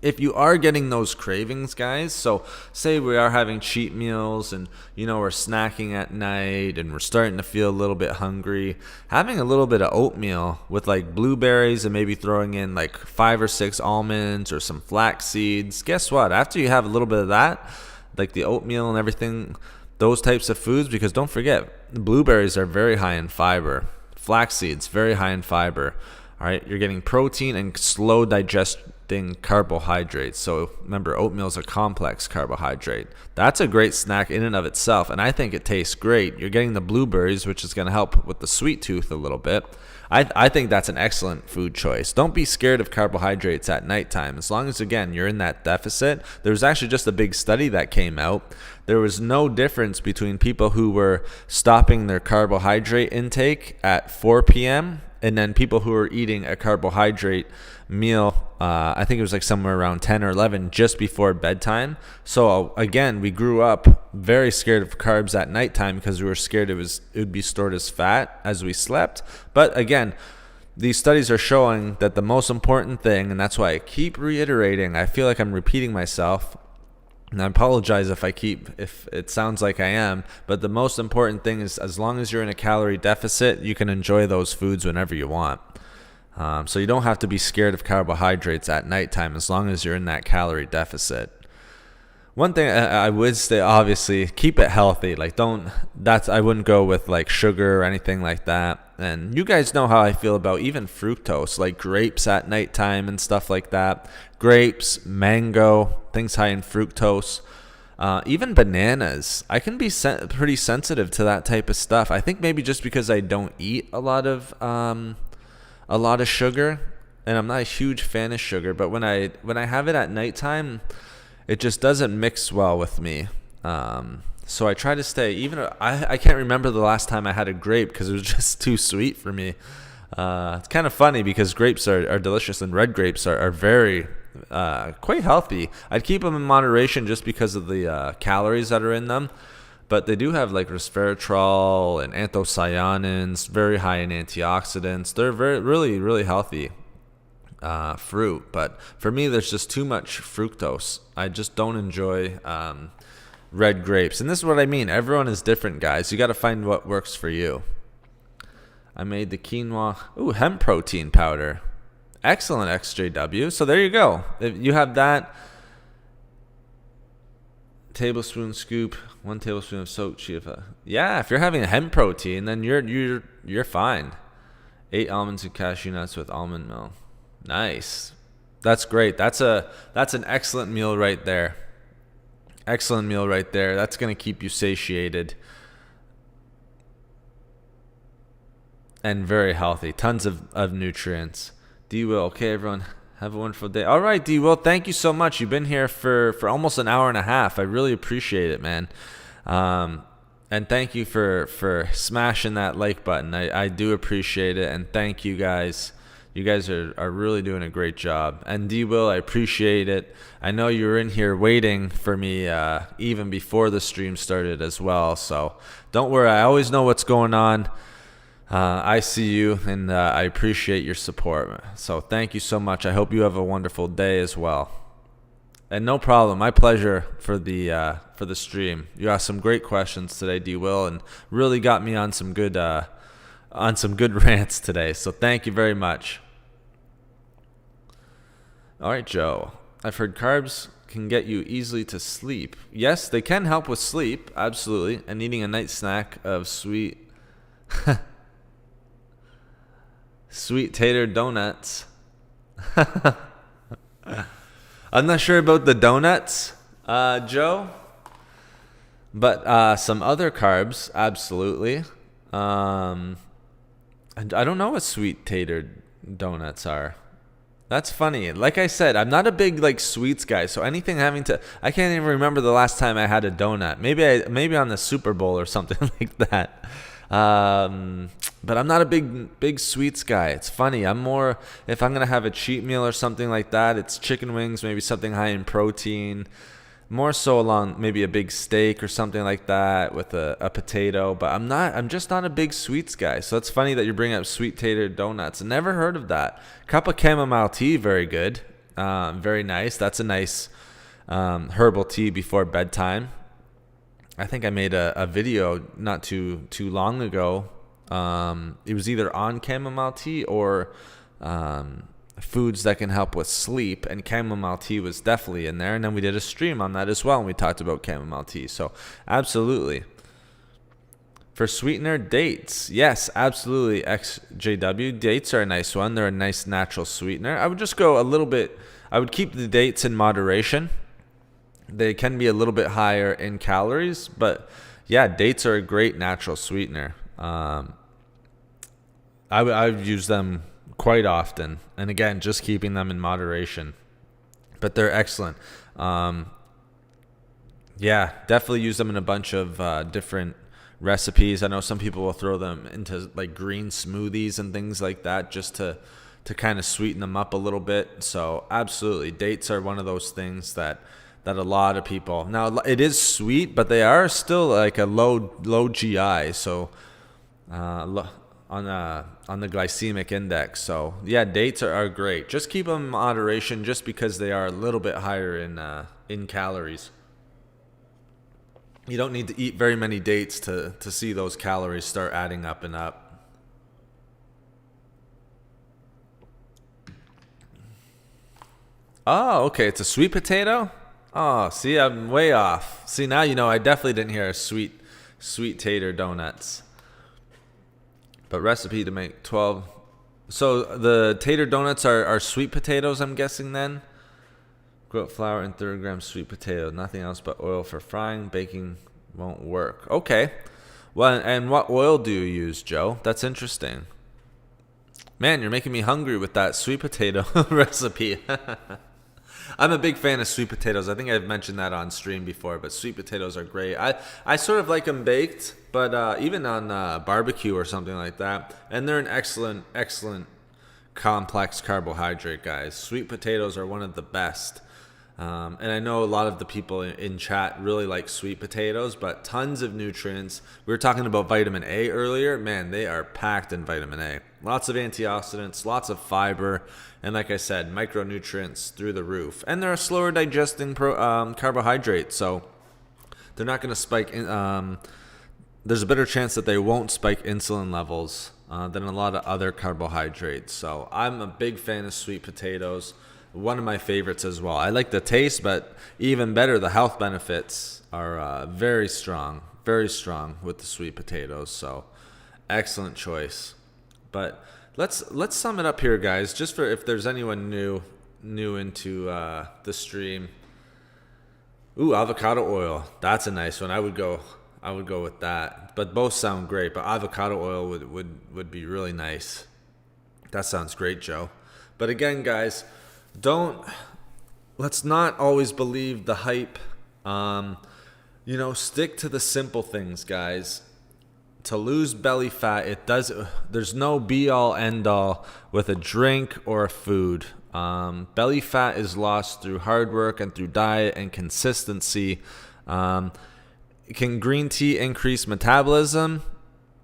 Speaker 1: if you are getting those cravings, guys, so say we are having cheat meals and, we're snacking at night and we're starting to feel a little bit hungry, having a little bit of oatmeal with like blueberries and maybe throwing in like 5 or 6 almonds or some flax seeds, guess what? After you have a little bit of that, like the oatmeal and everything, those types of foods, because don't forget, blueberries are very high in fiber. Flax seeds, very high in fiber. All right, you're getting protein and slow digesting carbohydrates. So remember, oatmeal is a complex carbohydrate. That's a great snack in and of itself, and I think it tastes great. You're getting the blueberries, which is going to help with the sweet tooth a little bit. I think that's an excellent food choice. Don't be scared of carbohydrates at nighttime. As long as, again, you're in that deficit. There was actually just a big study that came out. There was no difference between people who were stopping their carbohydrate intake at 4 p.m. and then people who were eating a carbohydrate meal, I think it was like somewhere around 10 or 11 just before bedtime. So again, we grew up very scared of carbs at nighttime because we were scared it would be stored as fat as we slept. But again, these studies are showing that the most important thing, and that's why I keep reiterating, I feel like I'm repeating myself, and I apologize if it sounds like I am, but the most important thing is as long as you're in a calorie deficit, you can enjoy those foods whenever you want. So you don't have to be scared of carbohydrates at nighttime as long as you're in that calorie deficit. One thing I would say, obviously, keep it healthy. Like, I wouldn't go with like sugar or anything like that. And you guys know how I feel about even fructose, like grapes at nighttime and stuff like that. Grapes, mango, things high in fructose. Even bananas. I can be pretty sensitive to that type of stuff. I think maybe just because I don't eat a lot of sugar, and I'm not a huge fan of sugar. But when I have it at nighttime, it just doesn't mix well with me. So I try to stay. I can't remember the last time I had a grape because it was just too sweet for me. It's kind of funny because grapes are delicious, and red grapes are very quite healthy. I'd keep them in moderation just because of the calories that are in them. But they do have like resveratrol and anthocyanins, very high in antioxidants. They're really, really healthy fruit. But for me, there's just too much fructose. I just don't enjoy red grapes. And this is what I mean. Everyone is different, guys. You got to find what works for you. I made the quinoa. Ooh, hemp protein powder. Excellent, XJW. So there you go. If you have that, tablespoon scoop, 1 tablespoon of soaked chia. Yeah, if you're having a hemp protein, then you're fine. 8 almonds and cashew nuts with almond milk. Nice. That's great. That's an excellent meal right there. Excellent meal right there. That's going to keep you satiated and very healthy. Tons of nutrients. D Will, okay, everyone, have a wonderful day. All right, D Will, thank you so much. You've been here for almost an hour and a half. I really appreciate it, man. And thank you for smashing that like button. I do appreciate it, and thank you guys. You guys are really doing a great job. And D Will, I appreciate it. I know you were in here waiting for me even before the stream started as well. So don't worry. I always know what's going on. I see you, and I appreciate your support. So thank you so much. I hope you have a wonderful day as well. And no problem. My pleasure for the stream. You asked some great questions today, D Will, and really got me on some good rants today. So thank you very much. All right, Joe. I've heard carbs can get you easily to sleep. Yes, they can help with sleep, absolutely. And eating a night snack of sweet tater donuts. I'm not sure about the donuts, Joe, but some other carbs, absolutely. I don't know what sweet tater donuts are. That's funny. Like I said, I'm not a big sweets guy, so anything having to, I can't even remember the last time I had a donut. Maybe on the Super Bowl or something like that. But I'm not a big sweets guy. It's funny. I'm more, if I'm gonna have a cheat meal or something like that, it's chicken wings, maybe something high in protein. More so along maybe a big steak or something like that with a potato. But I'm just not a big sweets guy. So it's funny that you're bringing up sweet tater donuts. I never heard of that. Cup of chamomile tea, very good. Very nice. That's a nice herbal tea before bedtime. I think I made a video not too long ago. It was either on chamomile tea or foods that can help with sleep, and chamomile tea was definitely in there. And then we did a stream on that as well, and we talked about chamomile tea. So absolutely. For sweetener, dates. Yes, absolutely. XJW, dates are a nice one. They're a nice natural sweetener. I would just go a little bit, I would keep the dates in moderation. They can be a little bit higher in calories, but yeah, dates are a great natural sweetener. I've used them quite often, and again, just keeping them in moderation, but they're excellent. Yeah, definitely use them in a bunch of different recipes. I know some people will throw them into green smoothies and things like that just to kind of sweeten them up a little bit. So absolutely, dates are one of those things that a lot of people, now it is sweet, but they are still a low GI, so on the glycemic index. So yeah, dates are great. Just keep them in moderation, just because they are a little bit higher in calories. You don't need to eat very many dates to see those calories start adding up and up. Oh, okay. It's a sweet potato? Oh, see, I'm way off. See, now you know I definitely didn't hear sweet tater donuts. But recipe to make 12. So the tater donuts are sweet potatoes, I'm guessing then? Goat flour and 30 grams sweet potato. Nothing else but oil for frying. Baking won't work. Okay. Well, and what oil do you use, Joe? That's interesting. Man, you're making me hungry with that sweet potato recipe. I'm a big fan of sweet potatoes. I think I've mentioned that on stream before, but sweet potatoes are great. I sort of like them baked, but even on barbecue or something like that. And they're an excellent complex carbohydrate, guys. Sweet potatoes are one of the best. And I know a lot of the people in chat really like sweet potatoes, but tons of nutrients. We were talking about vitamin A earlier. Man, they are packed in vitamin A. Lots of antioxidants, lots of fiber, and like I said, micronutrients through the roof. And they're a slower digesting carbohydrate, so they're not going to spike. There's a better chance that they won't spike insulin levels than a lot of other carbohydrates. So I'm a big fan of sweet potatoes. One of my favorites as well. I like the taste, but even better, the health benefits are very strong with the sweet potatoes. So, excellent choice. But let's sum it up here, guys. Just for if there's anyone new into the stream. Ooh, avocado oil. That's a nice one. I would go with that. But both sound great. But avocado oil would be really nice. That sounds great, Joe. But again, guys. Let's not always believe the hype. Stick to the simple things, guys. To lose belly fat, there's no be all end all with a drink or a food. Belly fat is lost through hard work and through diet and consistency. Can green tea increase metabolism?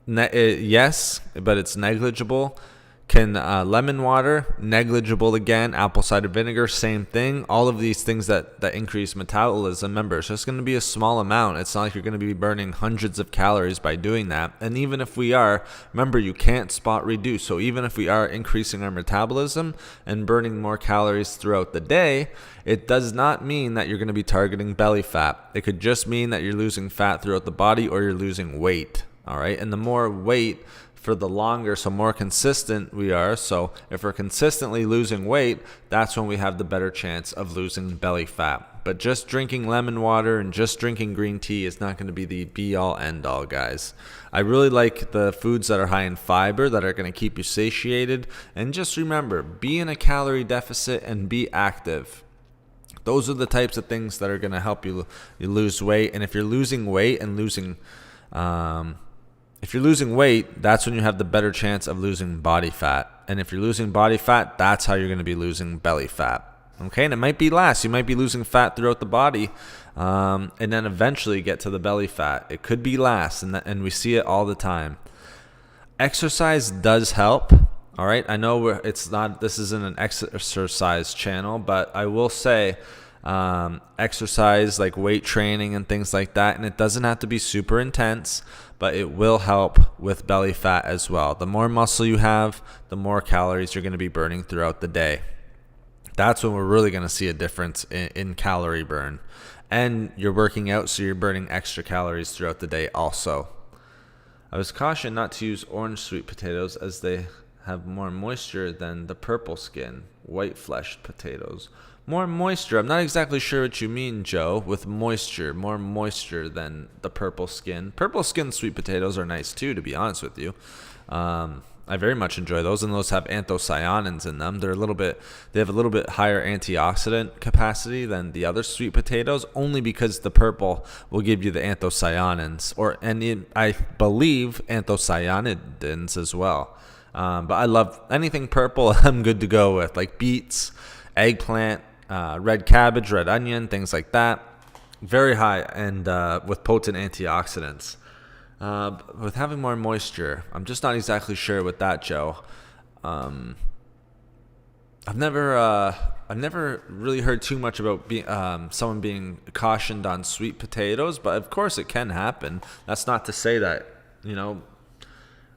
Speaker 1: Yes, but it's negligible. Can lemon water, negligible again. Apple cider vinegar, same thing. All of these things that increase metabolism, remember, it's just going to be a small amount. It's not like you're going to be burning hundreds of calories by doing that. And even if we are, remember, you can't spot reduce. So even if we are increasing our metabolism and burning more calories throughout the day, it does not mean that you're going to be targeting belly fat. It could just mean that you're losing fat throughout the body or you're losing weight. All right. And the more weight for the longer, so more consistent we are. So if we're consistently losing weight, that's when we have the better chance of losing belly fat. But just drinking lemon water and just drinking green tea is not going to be the be all end all, guys. I really like the foods that are high in fiber that are going to keep you satiated. And just remember, be in a calorie deficit and be active. Those are the types of things that are going to help you lose weight. And if you're losing weight and losing weight, that's when you have the better chance of losing body fat. And if you're losing body fat, that's how you're going to be losing belly fat. Okay, and it might be last. You might be losing fat throughout the body and then eventually get to the belly fat. It could be last, and we see it all the time. Exercise does help. All right, I know this isn't an exercise channel, but I will say exercise like weight training and things like that, and it doesn't have to be super intense, but it will help with belly fat as well. The more muscle you have, the more calories you're going to be burning throughout the day. That's when we're really going to see a difference in calorie burn. And you're working out, so you're burning extra calories throughout the day also. I was cautioned not to use orange sweet potatoes as they have more moisture than the purple skin, white-fleshed potatoes. More moisture. I'm not exactly sure what you mean, Joe, with moisture. More moisture than the purple skin. Purple skin sweet potatoes are nice too, to be honest with you. I very much enjoy those, and those have anthocyanins in them. They have a little bit higher antioxidant capacity than the other sweet potatoes, only because the purple will give you the anthocyanins, I believe anthocyanidins as well. But I love anything purple. I'm good to go with, like beets, eggplant, red cabbage, red onion, things like that. Very high and with potent antioxidants. With having more moisture, I'm just not exactly sure with that, Joe. I've never really heard too much about someone being cautioned on sweet potatoes, but of course it can happen. That's not to say that,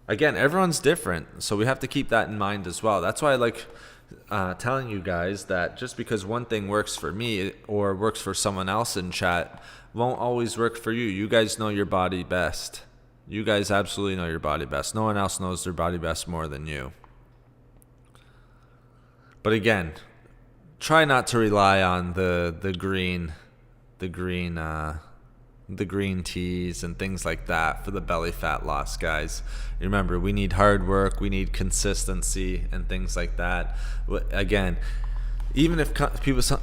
Speaker 1: again, everyone's different, so we have to keep that in mind as well. That's why I like telling you guys that just because one thing works for me or works for someone else in chat won't always work for you. You guys know your body best. You guys absolutely know your body best. No one else knows their body best more than you. But again, try not to rely on the green teas and things like that for the belly fat loss, guys. Remember, we need hard work, we need consistency and things like that. Again, even if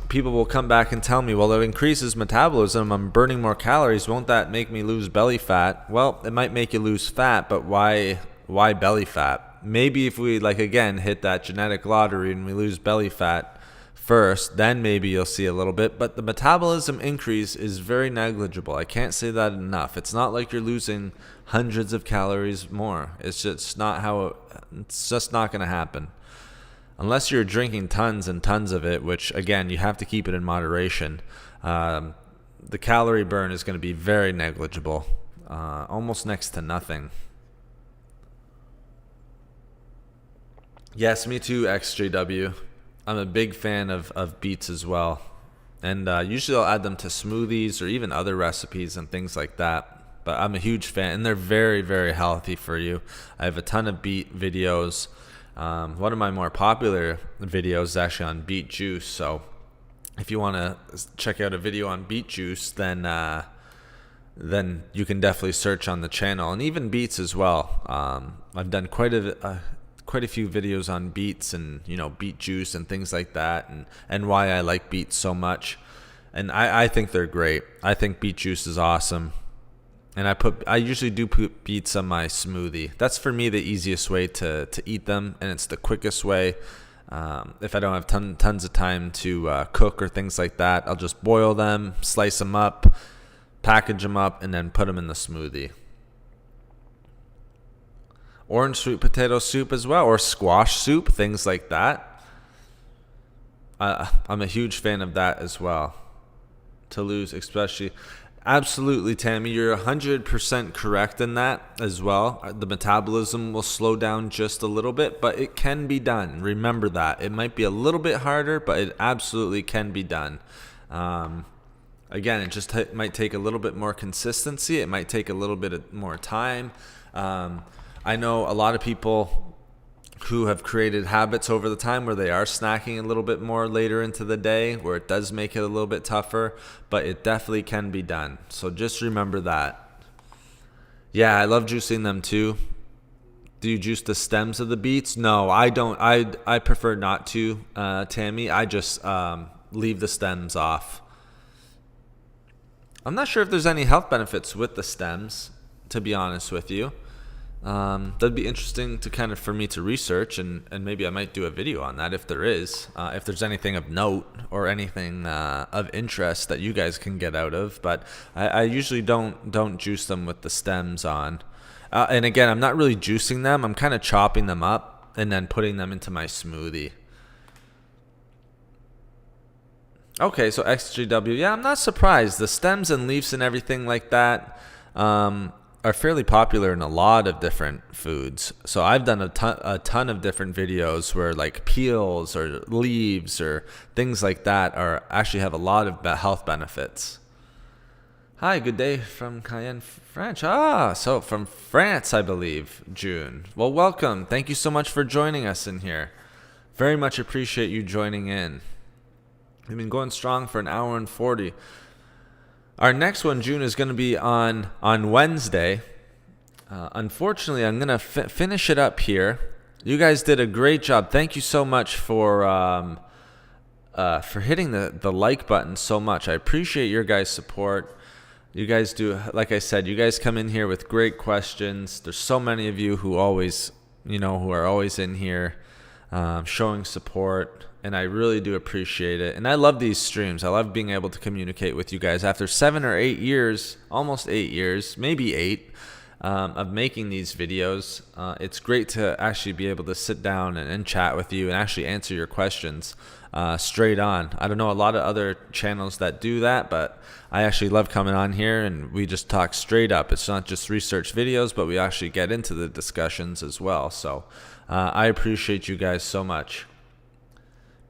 Speaker 1: people will come back and tell me, well, it increases metabolism, I'm burning more calories, won't that make me lose belly fat? Well, it might make you lose fat, but why belly fat? Maybe if we, again, hit that genetic lottery and we lose belly fat first, then maybe you'll see a little bit. But the metabolism increase is very negligible. I can't say that enough. It's not like you're losing hundreds of calories more. It's just not going to happen. Unless you're drinking tons and tons of it, which, again, you have to keep it in moderation. The calorie burn is going to be very negligible, almost next to nothing. Yes, me too, XJW. I'm a big fan of beets as well. And usually I'll add them to smoothies or even other recipes and things like that. But I'm a huge fan, and they're very, very healthy for you. I have a ton of beet videos. One of my more popular videos is actually on beet juice. So if you want to check out a video on beet juice, then you can definitely search on the channel, and even beets as well. I've done quite a few videos on beets and beet juice and things like that, and why I like beets so much. And I think they're great. I think beet juice is awesome. And I usually do put beets on my smoothie. That's for me the easiest way to eat them, and it's the quickest way. If I don't have tons of time to cook or things like that, I'll just boil them, slice them up, package them up, and then put them in the smoothie. Orange sweet potato soup as well, or squash soup, things like that. I'm a huge fan of that as well. To lose, especially. Absolutely, Tammy, you're 100% correct in that as well. The metabolism will slow down just a little bit, but it can be done. Remember that. It might be a little bit harder, but it absolutely can be done. Again, it just might take a little bit more consistency. It might take a little bit more time. I know a lot of people who have created habits over the time where they are snacking a little bit more later into the day, where it does make it a little bit tougher, but it definitely can be done. So just remember that. Yeah, I love juicing them too. Do you juice the stems of the beets? No, I don't. I prefer not to, Tammy. I just leave the stems off. I'm not sure if there's any health benefits with the stems, to be honest with you. That'd be interesting for me to research, and maybe I might do a video on that if there is, if there's anything of note or anything of interest that you guys can get out of. But I usually don't juice them with the stems on. And again, I'm not really juicing them. I'm kind of chopping them up and then putting them into my smoothie. Okay, so XGW, yeah, I'm not surprised. The stems and leaves and everything like that are fairly popular in a lot of different foods. So I've done a ton of different videos where peels or leaves or things like that actually have a lot of health benefits. Hi, good day from Cayenne, France. So from France, I believe, June. Well, welcome. Thank you so much for joining us in here. Very much appreciate you joining in. We've been going strong for an hour and 40. Our next one, June, is going to be on Wednesday. Unfortunately, I'm going to finish it up here. You guys did a great job. Thank you so much for hitting the like button so much. I appreciate your guys' support. You guys do, like I said, you guys come in here with great questions. There's so many of you who always, who are always in here showing support. And I really do appreciate it. And I love these streams. I love being able to communicate with you guys. After 7 or 8 years, almost 8 years, maybe 8, of making these videos, it's great to actually be able to sit down and chat with you and actually answer your questions straight on. I don't know a lot of other channels that do that, but I actually love coming on here and we just talk straight up. It's not just research videos, but we actually get into the discussions as well. So I appreciate you guys so much.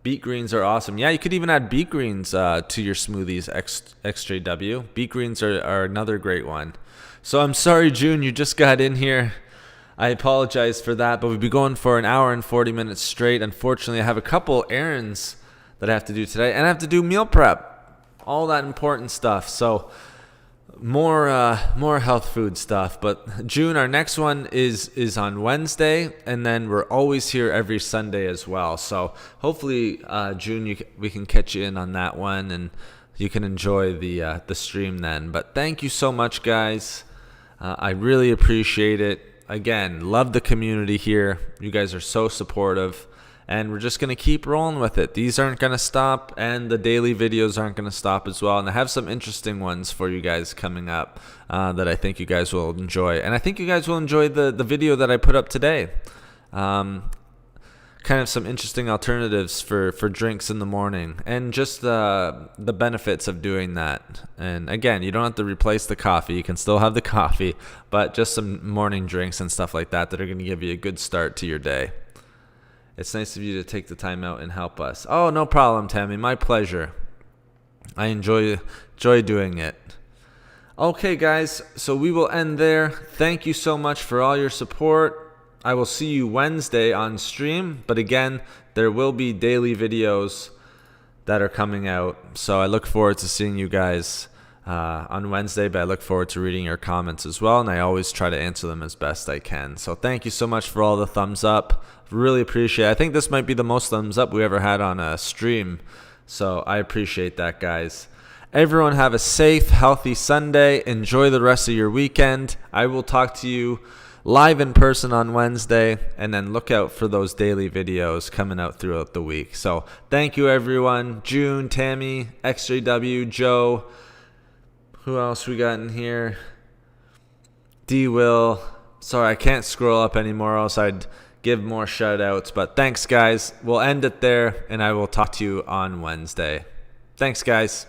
Speaker 1: Beet greens are awesome. Yeah, you could even add beet greens to your smoothies, XJW. Beet greens are another great one. So I'm sorry, June, you just got in here. I apologize for that, but we've been going for an hour and 40 minutes straight. Unfortunately, I have a couple errands that I have to do today, and I have to do meal prep, all that important stuff. So more health food stuff. But June, our next one is on Wednesday, and then we're always here every Sunday as well. So hopefully, June, we can catch you in on that one, and you can enjoy the stream then. But thank you so much, guys. I really appreciate it. Again, love the community here. You guys are so supportive, and we're just going to keep rolling with it. These aren't going to stop, and the daily videos aren't going to stop as well. And I have some interesting ones for you guys coming up that I think you guys will enjoy. And I think you guys will enjoy the video that I put up today. Kind of some interesting alternatives for drinks in the morning, and just the benefits of doing that. And again, you don't have to replace the coffee. You can still have the coffee, but just some morning drinks and stuff like that are going to give you a good start to your day. It's nice of you to take the time out and help us. Oh, no problem, Tammy. My pleasure. I enjoy doing it. Okay, guys, so we will end there. Thank you so much for all your support. I will see you Wednesday on stream, but again, there will be daily videos that are coming out. So I look forward to seeing you guys on Wednesday, but I look forward to reading your comments as well, and I always try to answer them as best I can. So thank you so much for all the thumbs up. Really appreciate it. I think this might be the most thumbs up we ever had on a stream, so I appreciate that, guys. Everyone have a safe, healthy Sunday. Enjoy the rest of your weekend. I will talk to you live in person on Wednesday, and then look out for those daily videos coming out throughout the week. So thank you, everyone. June, Tammy, XJW, Joe. Who else we got in here? D. Will. Sorry, I can't scroll up anymore, else I'd give more shout outs. But thanks, guys. We'll end it there, and I will talk to you on Wednesday. Thanks, guys.